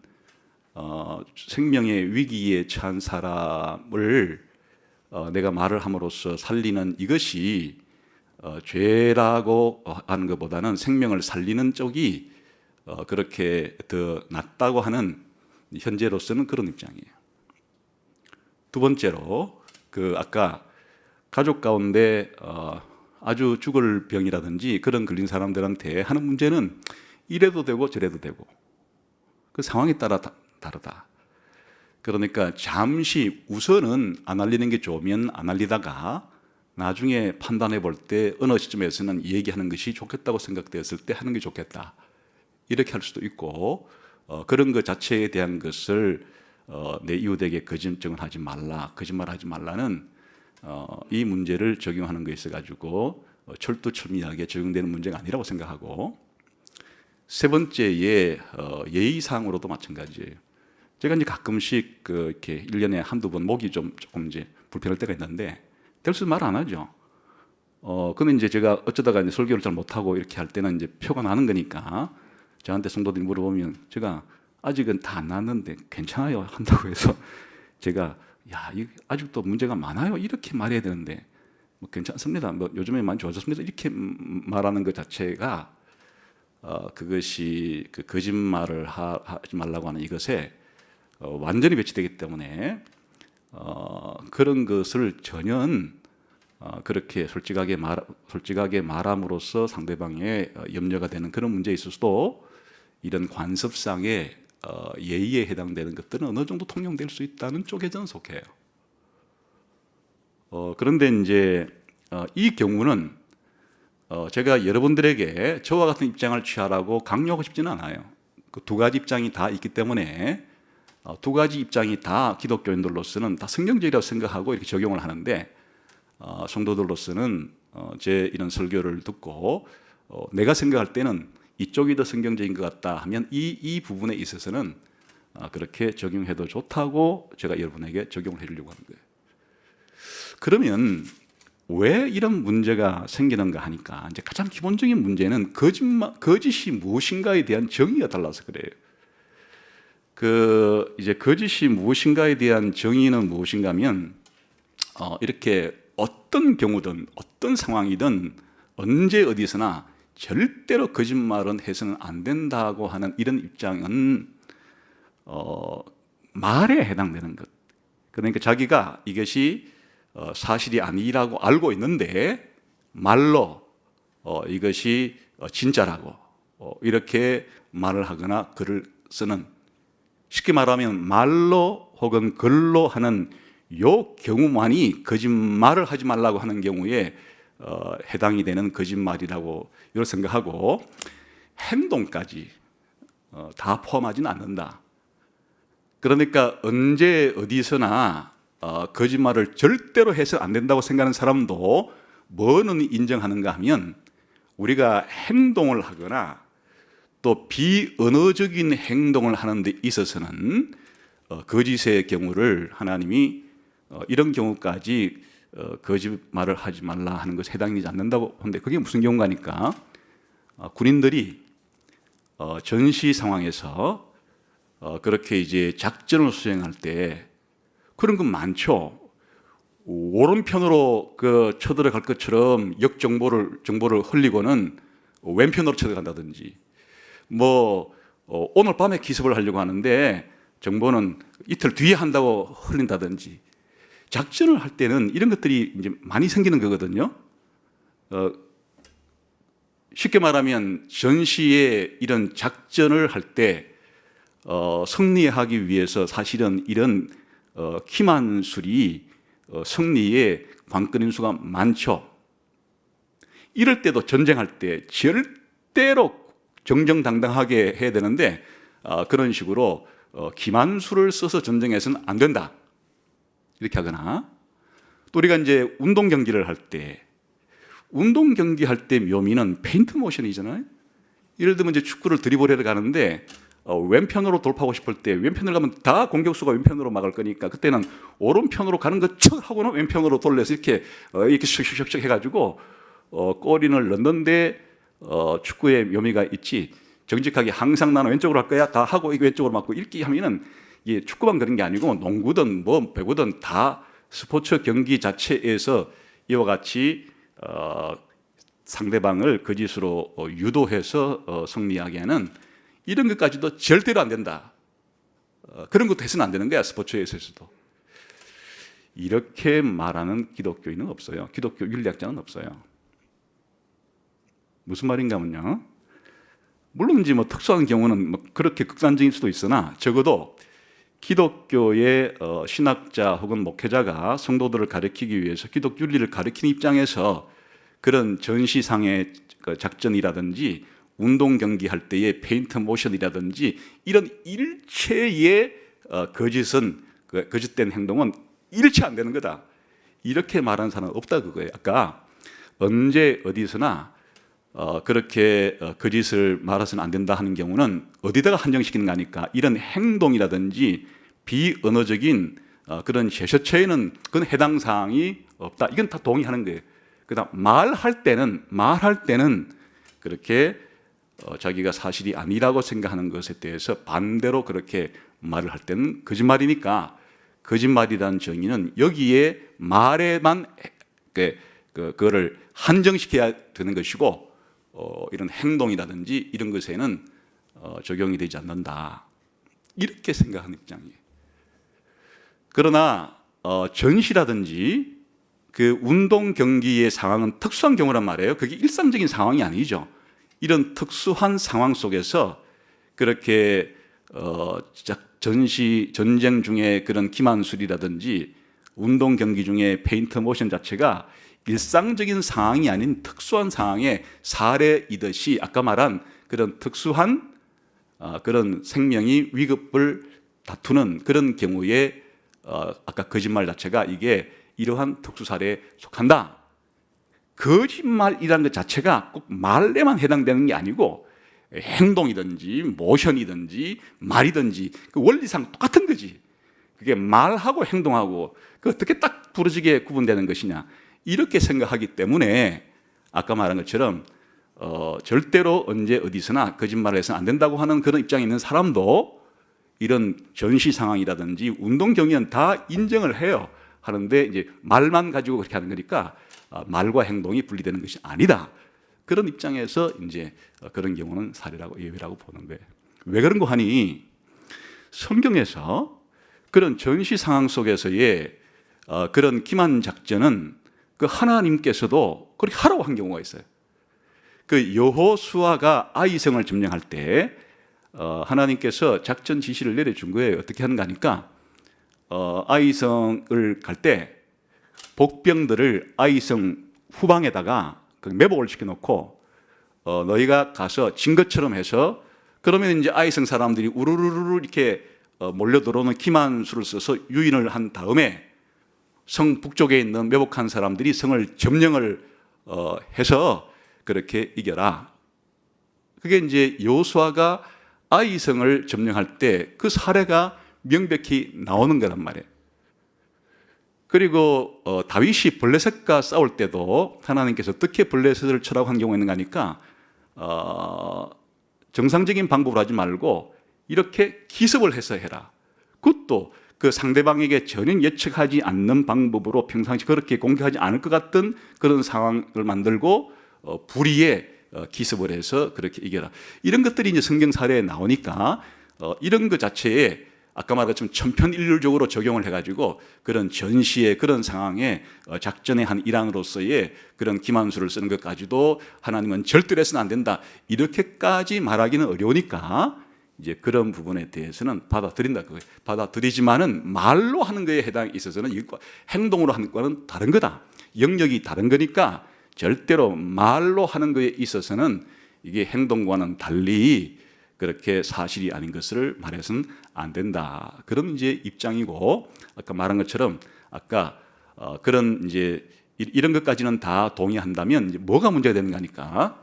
생명의 위기에 처한 사람을 내가 말을 함으로써 살리는 이것이 죄라고 하는 것보다는 생명을 살리는 쪽이 그렇게 더 낫다고 하는 현재로서는 그런 입장이에요. 두 번째로 아까 가족 가운데 아주 죽을 병이라든지 그런 걸린 사람들한테 하는 문제는 이래도 되고 저래도 되고 그 상황에 따라 다르다. 그러니까 잠시 우선은 안 알리는 게 좋으면 안 알리다가 나중에 판단해 볼 때 어느 시점에서는 얘기하는 것이 좋겠다고 생각되었을 때 하는 게 좋겠다. 이렇게 할 수도 있고 그런 것 자체에 대한 것을 내 이웃에게 거짓증을 하지 말라, 거짓말하지 말라는 이 문제를 적용하는 것에 있어 가지고 철두철미하게 적용되는 문제가 아니라고 생각하고 세 번째에 예의상으로도 마찬가지예요. 제가 이제 가끔씩 이렇게 1년에 한두 번 목이 조금 이제 불편할 때가 있는데 될수 말 안 하죠. 그러면 이제 제가 어쩌다가 이제 설교를 잘 못하고 이렇게 할 때는 이제 표가 나는 거니까 저한테 성도들이 물어보면 제가 아직은 다 안 났는데 괜찮아요 한다고 해서 제가 아직도 문제가 많아요 이렇게 말해야 되는데 뭐 괜찮습니다. 뭐 요즘에 많이 좋아졌습니다. 이렇게 말하는 것 자체가 그것이 거짓말을 하지 말라고 하는 이것에 완전히 배치되기 때문에 그런 것을 전혀 그렇게 솔직하게 말함으로써 상대방의 염려가 되는 그런 문제에 있어서도 이런 관습상의 예의에 해당되는 것들은 어느 정도 통용될 수 있다는 쪽에 저는 속해요. 그런데 이제 이 경우는 제가 여러분들에게 저와 같은 입장을 취하라고 강요하고 싶지는 않아요. 그 두 가지 입장이 다 있기 때문에 두 가지 입장이 다 기독교인들로서는 다 성경적이라고 생각하고 이렇게 적용을 하는데 성도들로서는 제 이런 설교를 듣고 내가 생각할 때는 이쪽이 더 성경적인 것 같다 하면 이 부분에 있어서는 그렇게 적용해도 좋다고 제가 여러분에게 적용을 해주려고 하는 거예요. 그러면 왜 이런 문제가 생기는가 하니까 이제 가장 기본적인 문제는 거짓이 무엇인가에 대한 정의가 달라서 그래요. 이제 거짓이 무엇인가에 대한 정의는 무엇인가 하면 이렇게 어떤 경우든 어떤 상황이든 언제 어디서나 절대로 거짓말은 해서는 안 된다고 하는 이런 입장은 말에 해당되는 것. 그러니까 자기가 이것이 사실이 아니라고 알고 있는데 말로 이것이 진짜라고 이렇게 말을 하거나 글을 쓰는, 쉽게 말하면 말로 혹은 글로 하는 요 경우만이 거짓말을 하지 말라고 하는 경우에 해당이 되는 거짓말이라고 이렇게 생각하고, 행동까지 다 포함하지는 않는다. 그러니까 언제 어디서나 거짓말을 절대로 해서 안 된다고 생각하는 사람도 뭐는 인정하는가 하면, 우리가 행동을 하거나 또 비언어적인 행동을 하는 데 있어서는 거짓의 경우를 하나님이 이런 경우까지 거짓말을 하지 말라 하는 것에 해당이 되지 않는다고 하는데, 그게 무슨 경우가 하니까 군인들이 전시 상황에서 그렇게 이제 작전을 수행할 때 그런 건 많죠. 오른편으로 쳐들어갈 것처럼 정보를 흘리고는 왼편으로 쳐들어간다든지, 오늘 밤에 기습을 하려고 하는데 정보는 이틀 뒤에 한다고 흘린다든지, 작전을 할 때는 이런 것들이 이제 많이 생기는 거거든요. 쉽게 말하면 전시에 이런 작전을 할 때 승리하기 위해서 사실은 이런 기만술이 승리의 관건인 수가 많죠. 이럴 때도 전쟁할 때 절대로 정정당당하게 해야 되는데 그런 식으로 기만술을 써서 전쟁해서는 안 된다 이렇게 하거나, 또 우리가 이제 운동 경기를 할 때 묘미는 페인트 모션이잖아요. 예를 들면 이제 축구를 드리블해서 가는데 왼편으로 돌파하고 싶을 때 왼편으로 가면 다 공격수가 왼편으로 막을 거니까 그때는 오른편으로 가는 것 척 하고는 왼편으로 돌려서 이렇게 슉슉슉슉 해가지고 골인을 넣는데 축구의 묘미가 있지, 정직하게 항상 나는 왼쪽으로 할 거야 다 하고 왼쪽으로 맞고 이렇게 하면은 이게 축구만 그런 게 아니고 농구든 배구든 다 스포츠 경기 자체에서 이와 같이 상대방을 거짓으로 유도해서 승리하게 하는 이런 것까지도 절대로 안 된다. 그런 것도 해서는 안 되는 거야, 스포츠에서도. 이렇게 말하는 기독교인은 없어요. 기독교 윤리학자는 없어요. 무슨 말인가 하면요, 물론 이제 특수한 경우는 그렇게 극단적일 수도 있으나 적어도 기독교의 신학자 혹은 목회자가 성도들을 가르치기 위해서 기독교 윤리를 가르치는 입장에서 그런 전시상의 작전이라든지 운동 경기 할 때의 페인트 모션이라든지 이런 일체의 거짓된 행동은 일체 안 되는 거다, 이렇게 말하는 사람은 없다 그거예요. 아까 언제 어디서나 그렇게 거짓을 말해서는 안 된다 하는 경우는 어디다가 한정시키는 거니까 이런 행동이라든지 비언어적인 그런 제스처에는 그건 해당 사항이 없다, 이건 다 동의하는 거예요. 그다음 말할 때는 그렇게 자기가 사실이 아니라고 생각하는 것에 대해서 반대로 그렇게 말을 할 때는 거짓말이니까, 거짓말이라는 정의는 여기에 말에만 그거를 한정시켜야 되는 것이고 이런 행동이라든지 이런 것에는 적용이 되지 않는다, 이렇게 생각하는 입장이에요. 그러나 전시라든지 그 운동 경기의 상황은 특수한 경우란 말이에요. 그게 일상적인 상황이 아니죠. 이런 특수한 상황 속에서 그렇게 전쟁 중에 그런 기만술이라든지 운동 경기 중에 페인트 모션 자체가 일상적인 상황이 아닌 특수한 상황의 사례이듯이 아까 말한 그런 특수한 그런 생명이 위급을 다투는 그런 경우에 아까 거짓말 자체가 이게 이러한 특수 사례에 속한다. 거짓말이라는 것 자체가 꼭 말에만 해당되는 게 아니고 행동이든지 모션이든지 말이든지 그 원리상 똑같은 거지. 그게 말하고 행동하고 그 어떻게 딱 부러지게 구분되는 것이냐 이렇게 생각하기 때문에 아까 말한 것처럼 절대로 언제 어디서나 거짓말을 해서는 안 된다고 하는 그런 입장에 있는 사람도 이런 전시 상황이라든지 운동 경위는 다 인정을 해요. 하는데 이제 말만 가지고 그렇게 하는 거니까 말과 행동이 분리되는 것이 아니다. 그런 입장에서 이제 그런 경우는 사례라고 예외라고 보는 거예요. 왜 그런 거 하니 성경에서 그런 전시 상황 속에서의 그런 기만 작전은 그 하나님께서도 그렇게 하라고 한 경우가 있어요. 그 여호수아가 아이성을 점령할 때 하나님께서 작전 지시를 내려준 거예요. 어떻게 하는가 하니까 아이성을 갈 때 복병들을 아이성 후방에다가 매복을 시켜놓고 너희가 가서 진 것처럼 해서 그러면 이제 아이성 사람들이 우르르르 이렇게 몰려 들어오는 기만수를 써서 유인을 한 다음에 성 북쪽에 있는 매복한 사람들이 성을 점령을 해서 그렇게 이겨라. 그게 이제 여호수아가 아이성을 점령할 때 그 사례가 명백히 나오는 거란 말이에요. 그리고 다윗이 블레셋과 싸울 때도 하나님께서 어떻게 블레셋을 쳐라고 한 경우가 있는가 하니까 정상적인 방법으로 하지 말고 이렇게 기습을 해서 해라. 그것도 그 상대방에게 전혀 예측하지 않는 방법으로 평상시 그렇게 공격하지 않을 것 같은 그런 상황을 만들고 불의에 기습을 해서 그렇게 이겨라. 이런 것들이 이제 성경 사례에 나오니까 이런 것 자체에 아까 말한 것처럼 천편일률적으로 적용을 해가지고 그런 전시의 그런 상황에 작전의 한 일환으로서의 그런 기만수를 쓰는 것까지도 하나님은 절대로 해서는 안 된다. 이렇게까지 말하기는 어려우니까 이제 그런 부분에 대해서는 받아들인다. 받아들이지만은 말로 하는 것에 해당에 있어서는 행동으로 하는 것과는 다른 거다. 영역이 다른 거니까 절대로 말로 하는 것에 있어서는 이게 행동과는 달리 그렇게 사실이 아닌 것을 말해서는 안 된다. 그런 이제 입장이고 아까 말한 것처럼 아까 그런 이제 이런 것까지는 다 동의한다면 이제 뭐가 문제가 되는가 하니까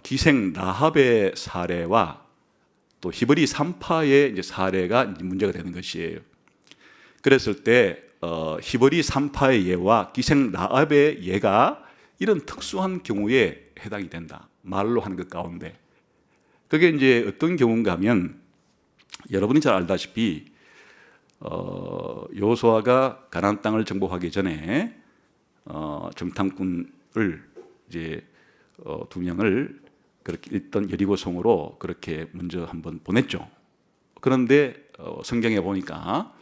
기생 라합의 사례와 또 히브리 산파의 이제 사례가 이제 문제가 되는 것이에요. 그랬을 때 히브리 산파의 예와 기생 라합의 예가 이런 특수한 경우에 해당이 된다. 말로 하는 것 가운데. 그게 이제 어떤 경우인가 하면 여러분이 잘 알다시피 여호수아가 가나안 땅을 정복하기 전에 정탐꾼을 이제 2명을 그렇게 일단 여리고성으로 그렇게 먼저 한번 보냈죠. 그런데 성경에 보니까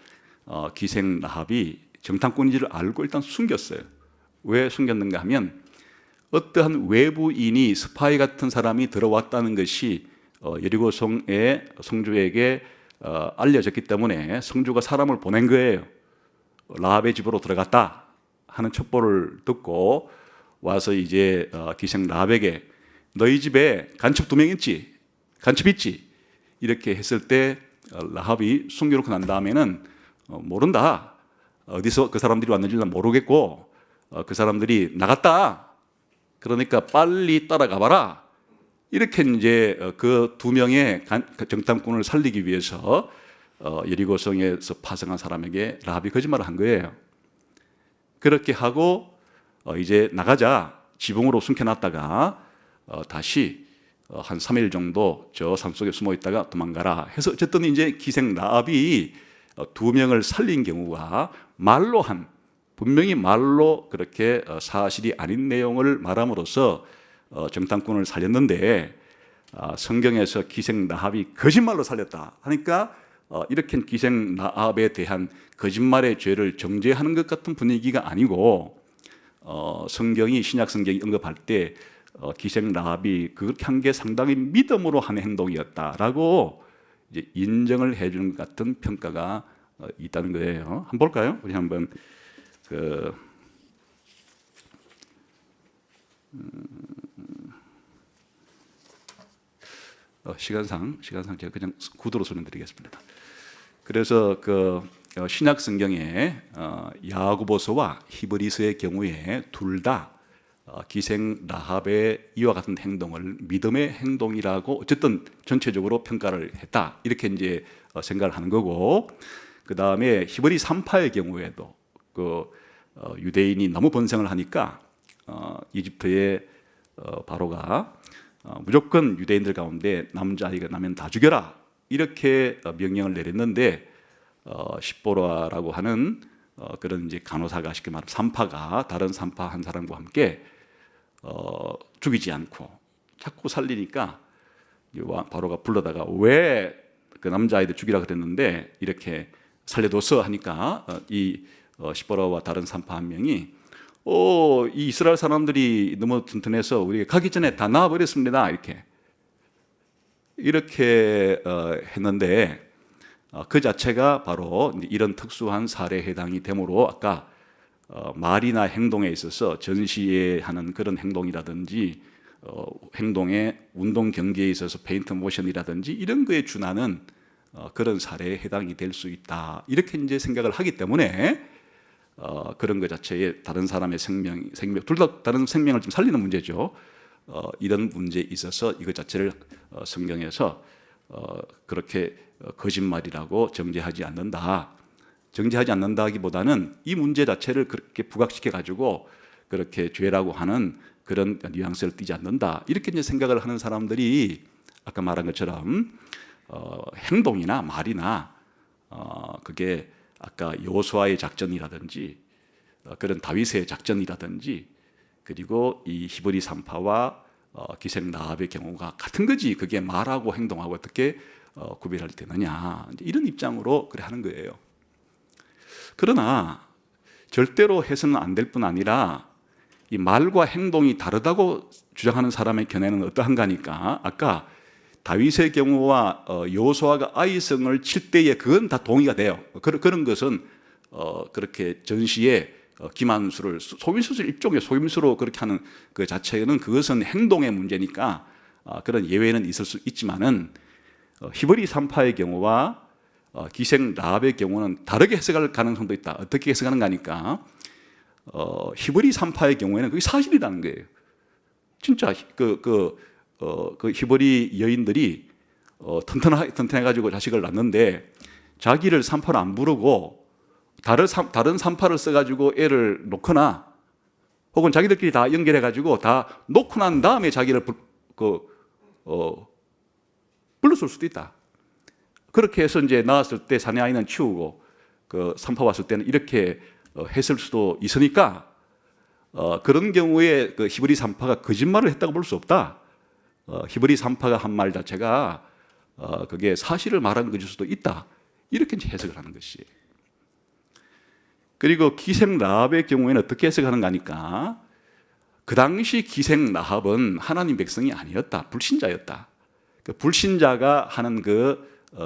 기생 라합이 정탐꾼인지를 알고 일단 숨겼어요. 왜 숨겼는가 하면 어떠한 외부인이 스파이 같은 사람이 들어왔다는 것이 여리고 성의 성주에게 알려졌기 때문에 성주가 사람을 보낸 거예요. 라합의 집으로 들어갔다 하는 첩보를 듣고 와서 이제 기생 라합에게 너희 집에 간첩 2명 있지? 간첩 있지? 이렇게 했을 때 라합이 숨겨놓고 난 다음에는 모른다. 어디서 그 사람들이 왔는지는 모르겠고 그 사람들이 나갔다. 그러니까 빨리 따라가 봐라. 이렇게 이제 그 2명의 정탐꾼을 살리기 위해서 여리고성에서 파송한 사람에게 라합이 거짓말을 한 거예요. 그렇게 하고 이제 나가자 지붕으로 숨겨놨다가 다시 한 3일 정도 저 산속에 숨어 있다가 도망가라 해서 어쨌든 이제 기생 라합이 2명을 살린 경우가 말로 분명히 말로 그렇게 사실이 아닌 내용을 말함으로써 정탐꾼을 살렸는데 성경에서 기생 라합이 거짓말로 살렸다 하니까 이렇게 기생 라합에 대한 거짓말의 죄를 정죄하는 것 같은 분위기가 아니고 성경이 신약 성경이 언급할 때 기생 라합이 그렇게 한 게 상당히 믿음으로 한 행동이었다라고 이제 인정을 해주는 것 같은 평가가 있다는 거예요. 한번 볼까요? 우리 한번 시간상 제가 그냥 구도로 설명드리겠습니다. 그래서 신약 성경에 야고보서와 히브리서의 경우에 둘 다 기생 라합의 이와 같은 행동을 믿음의 행동이라고 어쨌든 전체적으로 평가를 했다. 이렇게 이제 생각을 하는 거고, 그 다음에 히브리 3파의 경우에도 유대인이 너무 번성을 하니까 이집트의 바로가 무조건 유대인들 가운데 남자아이가 나면 다 죽여라 이렇게 명령을 내렸는데 십보라라고 하는 그런 이제 간호사가 쉽게 말하면 산파가 다른 산파 한 사람과 함께 죽이지 않고 자꾸 살리니까 바로가 불러다가 왜 그 남자아이들 죽이라 그랬는데 이렇게 살려뒀어 하니까 이 십보라와 다른 산파 한 명이 이 이스라엘 사람들이 너무 튼튼해서 우리가 가기 전에 다 나와버렸습니다 이렇게 했는데 그 자체가 바로 이런 특수한 사례에 해당이 되므로 아까 말이나 행동에 있어서 전시에 하는 그런 행동이라든지 행동의 운동 경기에 있어서 페인트 모션이라든지 이런 거에 준하는 그런 사례에 해당이 될 수 있다 이렇게 이제 생각을 하기 때문에 그런 것 자체에 다른 사람의 생명 둘 다 다른 생명을 좀 살리는 문제죠. 이런 문제에 있어서 이것 자체를 성경에서 그렇게 거짓말이라고 정죄하지 않는다. 정죄하지 않는다기보다는 이 문제 자체를 그렇게 부각시켜 가지고 그렇게 죄라고 하는 그런 뉘앙스를 띠지 않는다. 이렇게 이제 생각을 하는 사람들이 아까 말한 것처럼 행동이나 말이나 그게 아까 여호수아의 작전이라든지 그런 다윗의 작전이라든지 그리고 이 히브리 산파와 기생 라합의 경우가 같은 거지 그게 말하고 행동하고 어떻게 구별할 되느냐 이런 입장으로 그래 하는 거예요. 그러나 절대로 해서는 안 될 뿐 아니라 이 말과 행동이 다르다고 주장하는 사람의 견해는 어떠한가니까 아까 다윗의 경우와 여호수아가 아이성을 칠 때에 그건 다 동의가 돼요. 그런 것은 그렇게 전시에 기만수를 속임수를 일종의 속임수로 그렇게 하는 그 자체는 그것은 행동의 문제니까 그런 예외는 있을 수 있지만은 히브리 산파의 경우와 기생 라합의 경우는 다르게 해석할 가능성도 있다. 어떻게 해석하는가 하니까 히브리 산파의 경우에는 그게 사실이라는 거예요. 진짜 그 히브리 여인들이 튼튼해가지고 자식을 낳는데 자기를 산파로 안 부르고 다른 산파를 써가지고 애를 놓거나 혹은 자기들끼리 다 연결해가지고 다 놓고 난 다음에 자기를 불렀을 수도 있다. 그렇게 해서 이제 낳았을 때 사내 아이는 치우고 그 산파 왔을 때는 이렇게 했을 수도 있으니까 그런 경우에 그 히브리 산파가 거짓말을 했다고 볼 수 없다. 히브리 산파가 한 말 자체가 그게 사실을 말하는 것일 수도 있다. 이렇게 이제 해석을 하는 것이. 그리고 기생 라합의 경우에는 어떻게 해석하는가 하니까 그 당시 기생 라합은 하나님 백성이 아니었다. 불신자였다. 그 불신자가 하는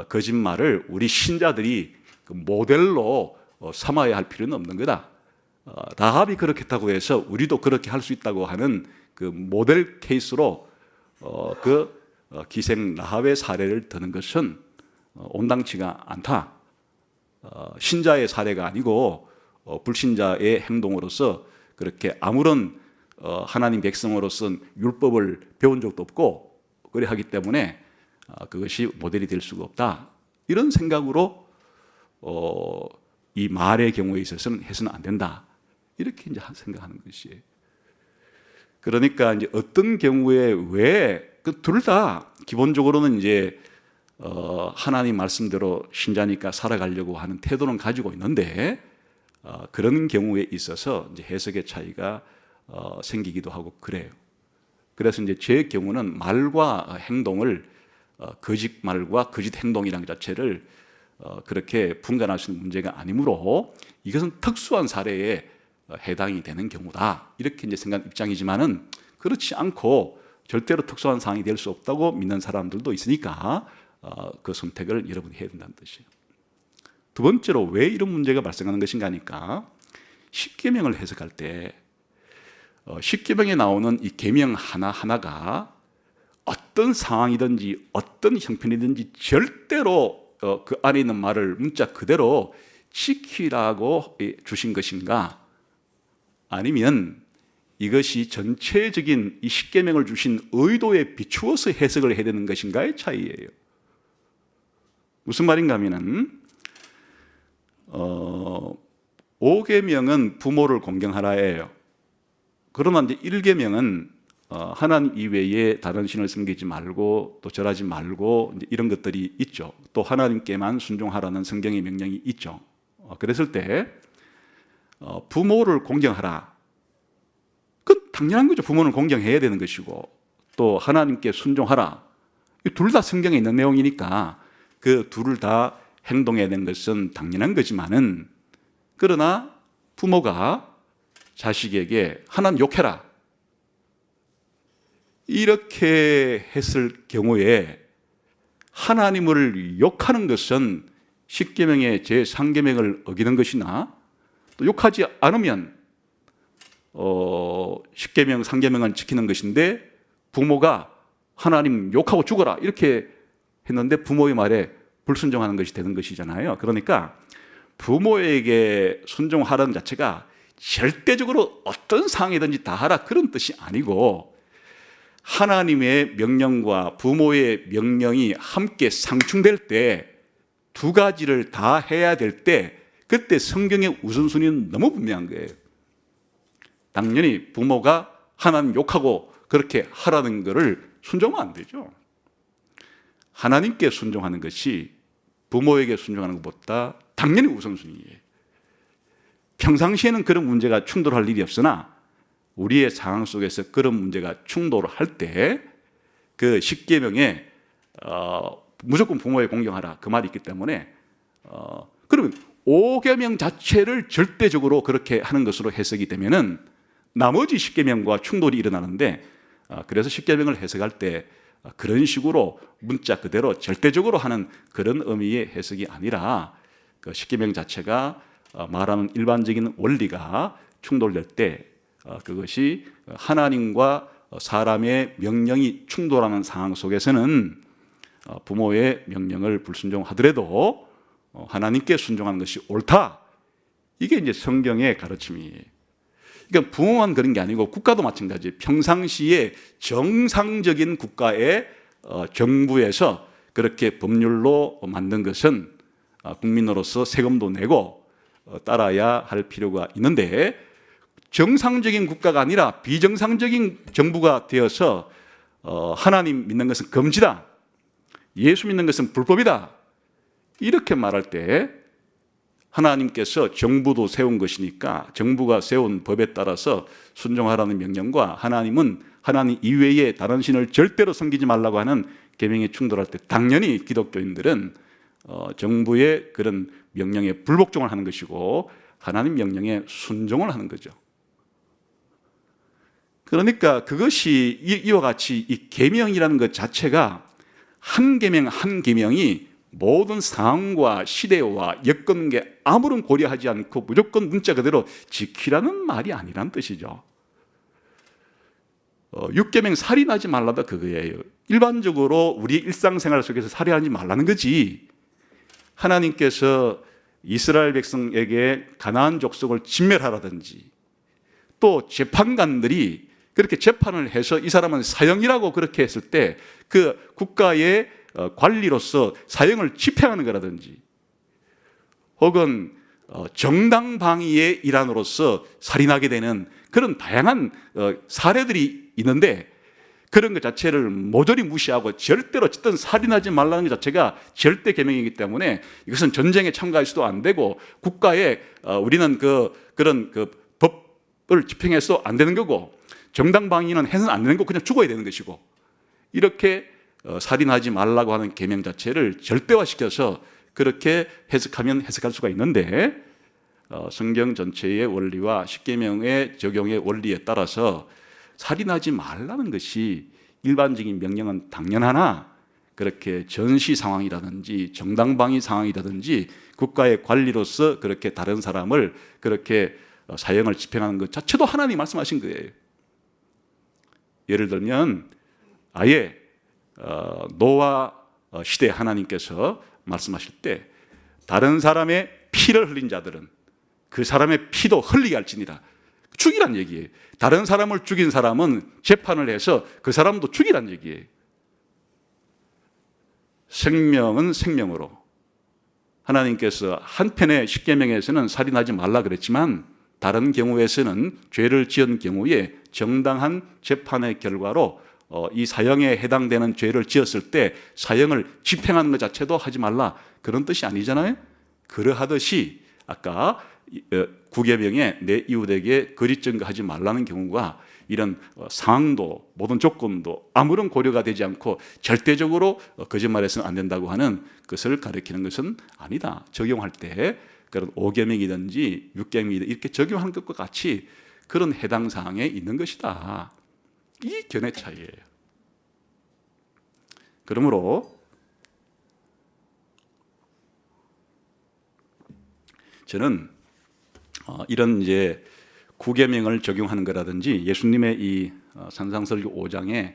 거짓말을 우리 신자들이 그 모델로 삼아야 할 필요는 없는 거다. 라합이 그렇게 했다고 해서 우리도 그렇게 할 수 있다고 하는 그 모델 케이스로 기생 라합의 사례를 드는 것은 온당치가 않다. 신자의 사례가 아니고 불신자의 행동으로서 그렇게 아무런 하나님 백성으로서는 율법을 배운 적도 없고 그래 하기 때문에 그것이 모델이 될 수가 없다. 이런 생각으로 이 말의 경우에 있어서는 해서는 안 된다. 이렇게 이제 생각하는 것이에요. 그러니까 이제 어떤 경우에 왜 그 둘 다 기본적으로는 이제 하나님 말씀대로 신자니까 살아가려고 하는 태도는 가지고 있는데 그런 경우에 있어서 이제 해석의 차이가 생기기도 하고 그래요. 그래서 이제 제 경우는 말과 행동을 거짓말과 거짓 행동이라는 자체를 그렇게 분간할 수 있는 문제가 아니므로 이것은 특수한 사례에 해당이 되는 경우다. 이렇게 이제 생각 입장이지만은 그렇지 않고 절대로 특수한 상황이 될 수 없다고 믿는 사람들도 있으니까 그 선택을 여러분이 해야 된다는 뜻이에요. 두 번째로 왜 이런 문제가 발생하는 것인가 하니까 십계명을 해석할 때 십계명에 나오는 이 계명 하나하나가 어떤 상황이든지 어떤 형편이든지 절대로 그 안에 있는 말을 문자 그대로 지키라고 주신 것인가? 아니면 이것이 전체적인 이 십계명을 주신 의도에 비추어서 해석을 해야 되는 것인가의 차이예요. 무슨 말인가 하면은 5계명은 부모를 공경하라예요. 그러나 이제 1계명은 하나님 이외에 다른 신을 섬기지 말고 또 절하지 말고 이런 것들이 있죠. 또 하나님께만 순종하라는 성경의 명령이 있죠. 그랬을 때 부모를 공경하라. 그 당연한 거죠. 부모는 공경해야 되는 것이고 또 하나님께 순종하라. 이 둘 다 성경에 있는 내용이니까 그 둘을 다 행동해야 되는 것은 당연한 거지만은 그러나 부모가 자식에게 하나님 욕해라. 이렇게 했을 경우에 하나님을 욕하는 것은 10계명의 제3계명을 어기는 것이나 또 욕하지 않으면 10계명, 3계명은 지키는 것인데 부모가 하나님 욕하고 죽어라 이렇게 했는데 부모의 말에 불순종하는 것이 되는 것이잖아요. 그러니까 부모에게 순종하라는 자체가 절대적으로 어떤 상황이든지 다 하라 그런 뜻이 아니고 하나님의 명령과 부모의 명령이 함께 상충될 때 두 가지를 다 해야 될 때 그때 성경의 우선순위는 너무 분명한 거예요. 당연히 부모가 하나님 욕하고 그렇게 하라는 것을 순종하면 안 되죠. 하나님께 순종하는 것이 부모에게 순종하는 것보다 당연히 우선순위예요. 평상시에는 그런 문제가 충돌할 일이 없으나 우리의 상황 속에서 그런 문제가 충돌할 때 그 10계명에 무조건 부모에 공경하라 그 말이 있기 때문에 그러면 5계명 자체를 절대적으로 그렇게 하는 것으로 해석이 되면은 나머지 10계명과 충돌이 일어나는데 그래서 10계명을 해석할 때 그런 식으로 문자 그대로 절대적으로 하는 그런 의미의 해석이 아니라 그 10계명 자체가 말하는 일반적인 원리가 충돌될 때 그것이 하나님과 사람의 명령이 충돌하는 상황 속에서는 부모의 명령을 불순종하더라도 하나님께 순종하는 것이 옳다. 이게 이제 성경의 가르침이에요. 그러니까 부모만 그런 게 아니고 국가도 마찬가지예요. 평상시에 정상적인 국가의 정부에서 그렇게 법률로 만든 것은 국민으로서 세금도 내고 따라야 할 필요가 있는데 정상적인 국가가 아니라 비정상적인 정부가 되어서 하나님 믿는 것은 금지다. 예수 믿는 것은 불법이다. 이렇게 말할 때 하나님께서 정부도 세운 것이니까 정부가 세운 법에 따라서 순종하라는 명령과 하나님은 하나님 이외에 다른 신을 절대로 섬기지 말라고 하는 계명이 충돌할 때 당연히 기독교인들은 정부의 그런 명령에 불복종을 하는 것이고 하나님 명령에 순종을 하는 거죠. 그러니까 그것이 이와 같이 이 계명이라는 것 자체가 한 계명 한 계명이 모든 상황과 시대와 여건에 아무런 고려하지 않고 무조건 문자 그대로 지키라는 말이 아니란 뜻이죠. 6계명 살인하지 말라다 그거예요. 일반적으로 우리 일상생활 속에서 살인하지 말라는 거지. 하나님께서 이스라엘 백성에게 가나안 족속을 진멸하라든지 또 재판관들이 그렇게 재판을 해서 이 사람은 사형이라고 그렇게 했을 때 그 국가의 관리로서 사형을 집행하는 거라든지 혹은 정당방위의 일환으로서 살인하게 되는 그런 다양한 사례들이 있는데 그런 것 자체를 모조리 무시하고 절대로 어쨌든 살인하지 말라는 것 자체가 절대 계명이기 때문에 이것은 전쟁에 참가해서도 안 되고 국가에 우리는 그런 법을 집행해서 안 되는 거고 정당방위는 해서는 안 되는 거 그냥 죽어야 되는 것이고 이렇게 살인하지 말라고 하는 계명 자체를 절대화시켜서 그렇게 해석하면 해석할 수가 있는데 성경 전체의 원리와 10계명의 적용의 원리에 따라서 살인하지 말라는 것이 일반적인 명령은 당연하나 그렇게 전시 상황이라든지 정당방위 상황이라든지 국가의 관리로서 그렇게 다른 사람을 그렇게 사형을 집행하는 것 자체도 하나님이 말씀하신 거예요. 예를 들면 아예 노아 시대 하나님께서 말씀하실 때 다른 사람의 피를 흘린 자들은 그 사람의 피도 흘리게 할지니라. 죽이란 얘기예요. 다른 사람을 죽인 사람은 재판을 해서 그 사람도 죽이란 얘기예요. 생명은 생명으로. 하나님께서 한편의 십계명에서는 살인하지 말라 그랬지만 다른 경우에서는 죄를 지은 경우에 정당한 재판의 결과로 이 사형에 해당되는 죄를 지었을 때 사형을 집행하는 것 자체도 하지 말라, 그런 뜻이 아니잖아요. 그러하듯이 아까 구계명에 내 이웃에게 거짓 증거하지 말라는 경우가 이런 상황도 모든 조건도 아무런 고려가 되지 않고 절대적으로 거짓말해서는 안 된다고 하는 것을 가리키는 것은 아니다. 적용할 때 그런 5계명이든지 6계명이든지 이렇게 적용하는 것과 같이 그런 해당 사항에 있는 것이다. 이 견해 차이예요. 그러므로 저는 이런 이제 구계명을 적용하는 거라든지 예수님의 이 산상설교 5장에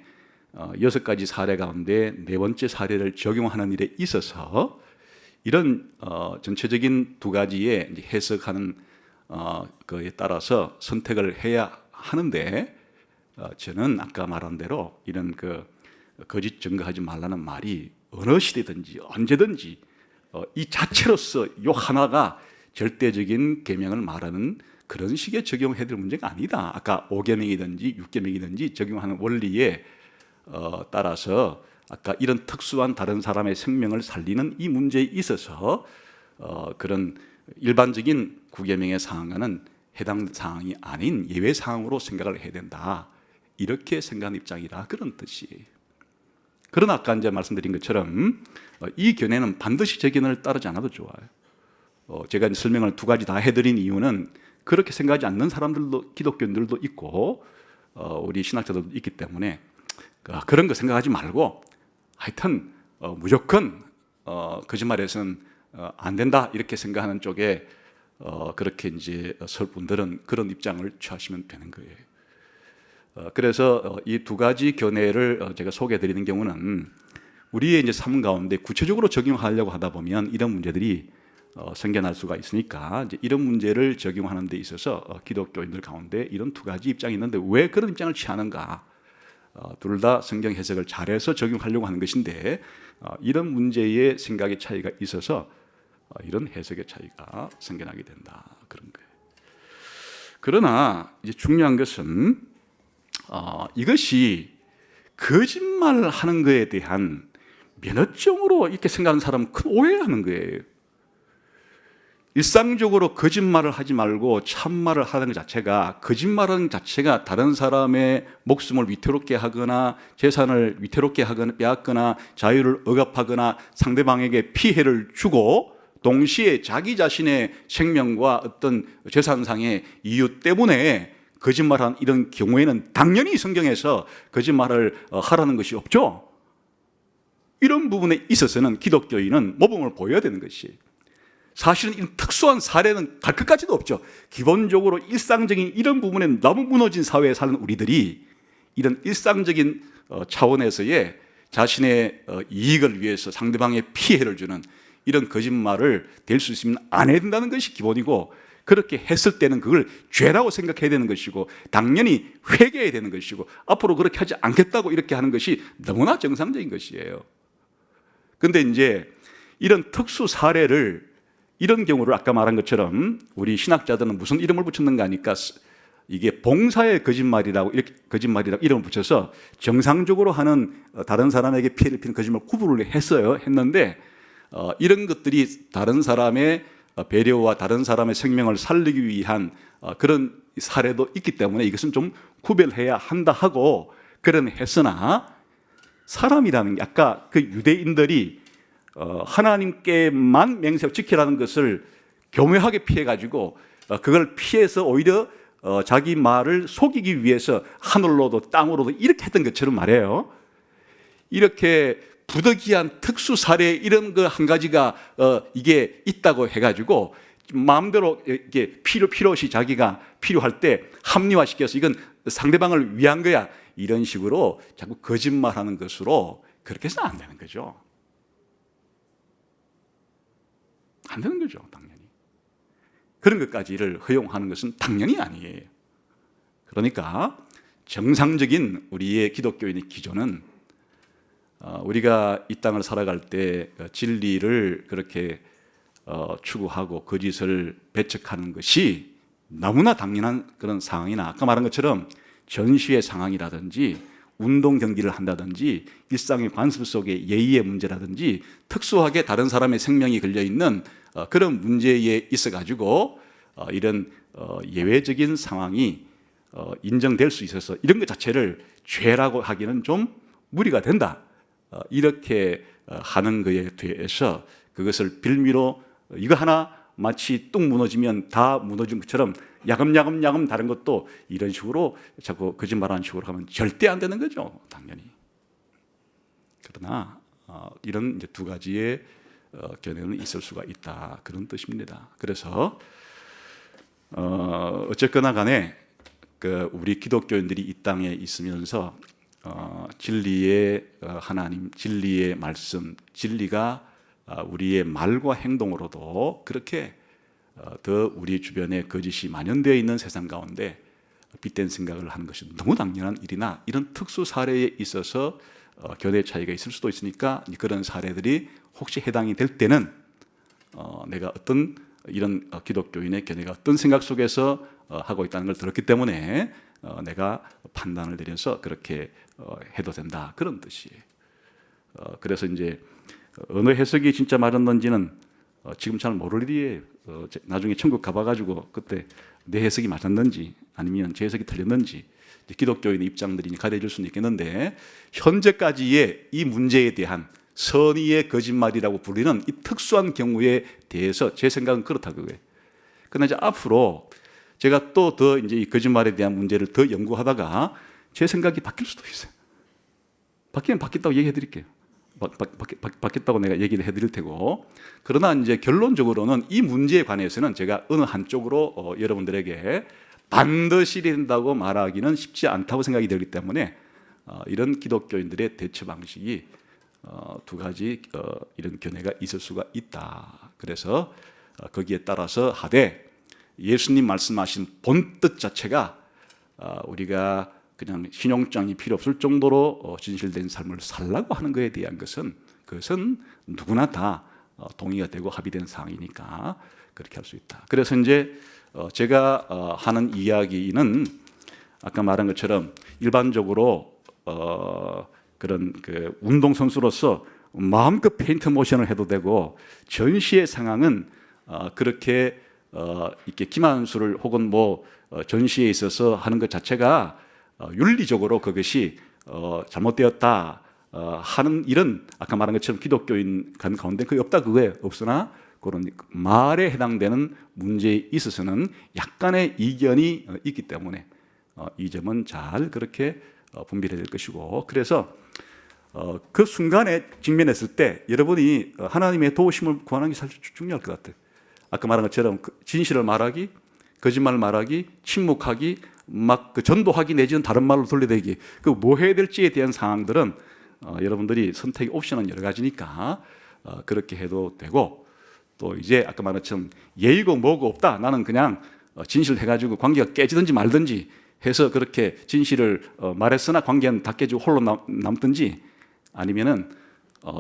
6가지 사례 가운데 4번째 사례를 적용하는 일에 있어서 이런 전체적인 2가지의 해석하는 거에 따라서 선택을 해야 하는데 저는 아까 말한 대로 이런 거짓 증거하지 말라는 말이 어느 시대든지 언제든지 이 자체로서 요 하나가 절대적인 계명을 말하는 그런 식의 적용해야 될 문제가 아니다. 아까 5계명이든지 6계명이든지 적용하는 원리에 따라서 아까 이런 특수한 다른 사람의 생명을 살리는 이 문제에 있어서 그런 일반적인 9계명의 사항과는 해당 사항이 아닌 예외 사항으로 생각을 해야 된다. 이렇게 생각하는 입장이다. 그런 뜻이에요. 그러나 아까 이제 말씀드린 것처럼 이 견해는 반드시 제 견해를 따르지 않아도 좋아요. 제가 설명을 2가지 다 해드린 이유는 그렇게 생각하지 않는 사람들도 기독교인들도 있고 우리 신학자들도 있기 때문에 그런 거 생각하지 말고 하여튼 무조건 거짓말해서는 안 된다 이렇게 생각하는 쪽에 그렇게 이제 설 분들은 그런 입장을 취하시면 되는 거예요. 그래서 이 2가지 견해를 제가 소개해드리는 경우는 우리의 이제 삶 가운데 구체적으로 적용하려고 하다 보면 이런 문제들이 생겨날 수가 있으니까 이제 이런 문제를 적용하는 데 있어서 기독교인들 가운데 이런 2가지 입장이 있는데 왜 그런 입장을 취하는가? 둘 다 성경 해석을 잘해서 적용하려고 하는 것인데 이런 문제의 생각의 차이가 있어서 이런 해석의 차이가 생겨나게 된다. 그런 거예요. 그러나 이제 중요한 것은 이것이 거짓말하는 것에 대한 면허증으로 이렇게 생각하는 사람은 큰 오해하는 거예요. 일상적으로 거짓말을 하지 말고 참말을 하는 것 자체가, 거짓말하는 자체가 다른 사람의 목숨을 위태롭게 하거나 재산을 위태롭게 하거나 빼앗거나 자유를 억압하거나 상대방에게 피해를 주고 동시에 자기 자신의 생명과 어떤 재산상의 이유 때문에 거짓말하는 이런 경우에는 당연히 성경에서 거짓말을 하라는 것이 없죠. 이런 부분에 있어서는 기독교인은 모범을 보여야 되는 것이, 사실은 이런 특수한 사례는 갈 것까지도 없죠. 기본적으로 일상적인 이런 부분에 너무 무너진 사회에 사는 우리들이 이런 일상적인 차원에서의 자신의 이익을 위해서 상대방의 피해를 주는 이런 거짓말을 될 수 있으면 안 해야 된다는 것이 기본이고, 그렇게 했을 때는 그걸 죄라고 생각해야 되는 것이고 당연히 회개해야 되는 것이고 앞으로 그렇게 하지 않겠다고 이렇게 하는 것이 너무나 정상적인 것이에요. 그런데 이제 이런 특수 사례를, 이런 경우를 아까 말한 것처럼 우리 신학자들은 무슨 이름을 붙였는가 하니까 이게 봉사의 거짓말이라고, 이렇게 거짓말이라고 이름을 붙여서 정상적으로 하는 다른 사람에게 피해를 피는 거짓말 구분을 했는데 이런 것들이 다른 사람의 배려와 다른 사람의 생명을 살리기 위한 그런 사례도 있기 때문에 이것은 좀 구별해야 한다 하고, 그런 했으나 사람이라는 게 아까 그 유대인들이 하나님께만 맹세하고 지키라는 것을 교묘하게 피해가지고 그걸 피해서 오히려 자기 말을 속이기 위해서 하늘로도 땅으로도 이렇게 했던 것처럼 말해요. 이렇게 부득이한 특수 사례 이런 거 한 가지가 이게 있다고 해가지고 마음대로 이렇게 필요 없이 자기가 필요할 때 합리화시켜서 이건 상대방을 위한 거야 이런 식으로 자꾸 거짓말하는 것으로 그렇게 해서는 안 되는 거죠. 안 되는 거죠, 당연히. 그런 것까지를 허용하는 것은 당연히 아니에요. 그러니까 정상적인 우리의 기독교인의 기조는 우리가 이 땅을 살아갈 때 진리를 그렇게 추구하고 거짓을 배척하는 것이 너무나 당연한 그런 상황이나 아까 말한 것처럼 전시의 상황이라든지 운동 경기를 한다든지 일상의 관습 속의 예의의 문제라든지 특수하게 다른 사람의 생명이 걸려있는 그런 문제에 있어가지고 이런 예외적인 상황이 인정될 수 있어서 이런 것 자체를 죄라고 하기는 좀 무리가 된다. 이렇게 하는 것에 대해서 그것을 빌미로 이거 하나 마치 뚝 무너지면 다 무너진 것처럼 야금야금 다른 것도 이런 식으로 자꾸 거짓말하는 식으로 하면 절대 안 되는 거죠, 당연히. 그러나 이런 이제 두 가지의 견해는 있을 수가 있다, 그런 뜻입니다. 그래서 어쨌거나 간에 우리 기독교인들이 이 땅에 있으면서 진리의 하나님, 진리의 말씀, 진리가 우리의 말과 행동으로도 그렇게 더 우리 주변에 거짓이 만연되어 있는 세상 가운데 빗댄 생각을 하는 것이 너무 당연한 일이나 이런 특수 사례에 있어서 견해 차이가 있을 수도 있으니까 그런 사례들이 혹시 해당이 될 때는 내가 어떤 이런 기독교인의 견해가 어떤 생각 속에서 하고 있다는 걸 들었기 때문에 내가 판단을 내려서 그렇게 해도 된다, 그런 뜻이에요. 그래서 이제 어느 해석이 진짜 맞았는지는 지금 잘 모를 일이에요. 나중에 천국 가봐가지고 그때 내 해석이 맞았는지 아니면 제 해석이 틀렸는지 기독교인의 입장들이 가려질 수는 있겠는데 현재까지의 이 문제에 대한 선의의 거짓말이라고 불리는 이 특수한 경우에 대해서 제 생각은 그렇다고 해요. 그러나 이제 앞으로 제가 또 더 이제 이 거짓말에 대한 문제를 더 연구하다가 제 생각이 바뀔 수도 있어요. 바뀌면 바뀌었다고 얘기해 드릴게요. 바뀌었다고 내가 얘기를 해드릴 테고. 그러나 이제 결론적으로는 이 문제에 관해서는 제가 어느 한쪽으로 여러분들에게 반드시 된다고 말하기는 쉽지 않다고 생각이 되기 때문에 이런 기독교인들의 대처 방식이 두 가지 이런 견해가 있을 수가 있다. 그래서 거기에 따라서 하되 예수님 말씀하신 본뜻 자체가 우리가 그냥 신용장이 필요 없을 정도로 진실된 삶을 살라고 하는 것에 대한 그것은 누구나 다 동의가 되고 합의된 사항이니까 그렇게 할 수 있다. 그래서 이제 제가 하는 이야기는 아까 말한 것처럼 일반적으로 그런 운동 선수로서 마음껏 페인트 모션을 해도 되고 전시의 상황은 그렇게 이렇게 기만수를 혹은 뭐 전시에 있어서 하는 것 자체가 윤리적으로 그것이 잘못되었다 하는 이런 아까 말한 것처럼 기독교인 가운데 그게 없다 그거에 없으나 그런 말에 해당되는 문제에 있어서는 약간의 이견이 있기 때문에 이 점은 잘 그렇게 분별해야 될 것이고 그래서 그 순간에 직면했을 때 여러분이 하나님의 도우심을 구하는 게 사실 중요할 것 같아요. 아까 말한 것처럼 진실을 말하기, 거짓말을 말하기, 침묵하기, 막 전도하기 내지는 다른 말로 돌려대기, 그 뭐 해야 될지에 대한 상황들은 여러분들이 선택의 옵션은 여러 가지니까 그렇게 해도 되고 또 이제 아까 말한 것처럼 예의고 뭐고 없다. 나는 그냥 진실을 해가지고 관계가 깨지든지 말든지 해서 그렇게 진실을 말했으나 관계는 다 깨지고 홀로 남든지 아니면은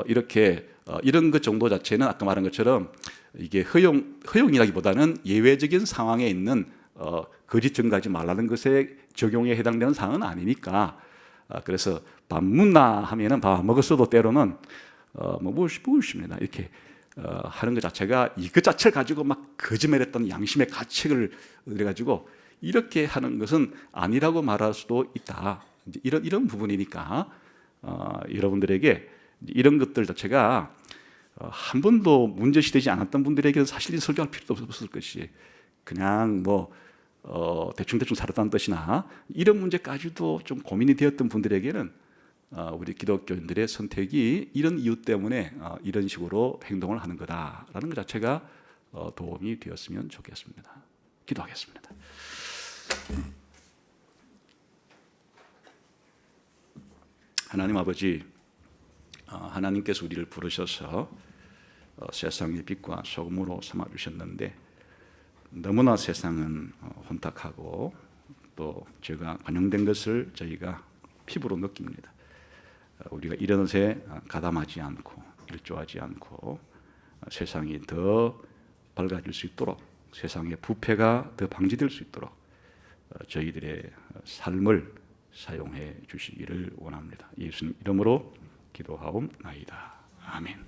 이렇게 이런 것 정도 자체는 아까 말한 것처럼 이게 허용이라기보다는 예외적인 상황에 있는 거짓 증거하지 말라는 것에 적용에 해당되는 사항은 아니니까 그래서 밥 묻나 하면은 밥 안 먹었어도 때로는 뭐 무엇입니다 이렇게 하는 것 자체가 이것 자체를 가지고 막 거짓말했던 양심의 가책을 가지고 이렇게 하는 것은 아니라고 말할 수도 있다. 이제 이런 부분이니까 여러분들에게 이런 것들 자체가 한 번도 문제시되지 않았던 분들에게는 사실 설교할 필요도 없을 것이 그냥 뭐 대충 살았다는 뜻이나 이런 문제까지도 좀 고민이 되었던 분들에게는 우리 기독교인들의 선택이 이런 이유 때문에 이런 식으로 행동을 하는 거다라는 것 자체가 도움이 되었으면 좋겠습니다. 기도하겠습니다. 하나님 아버지, 하나님께서 우리를 부르셔서 세상의 빛과 소금으로 삼아 주셨는데 너무나 세상은 혼탁하고 또 죄가 관영된 것을 저희가 피부로 느낍니다. 우리가 이런 것에 가담하지 않고 일조하지 않고 세상이 더 밝아질 수 있도록, 세상의 부패가 더 방지될 수 있도록 저희들의 삶을 사용해 주시기를 원합니다. 예수님 이름으로 기도하옵나이다. 아멘.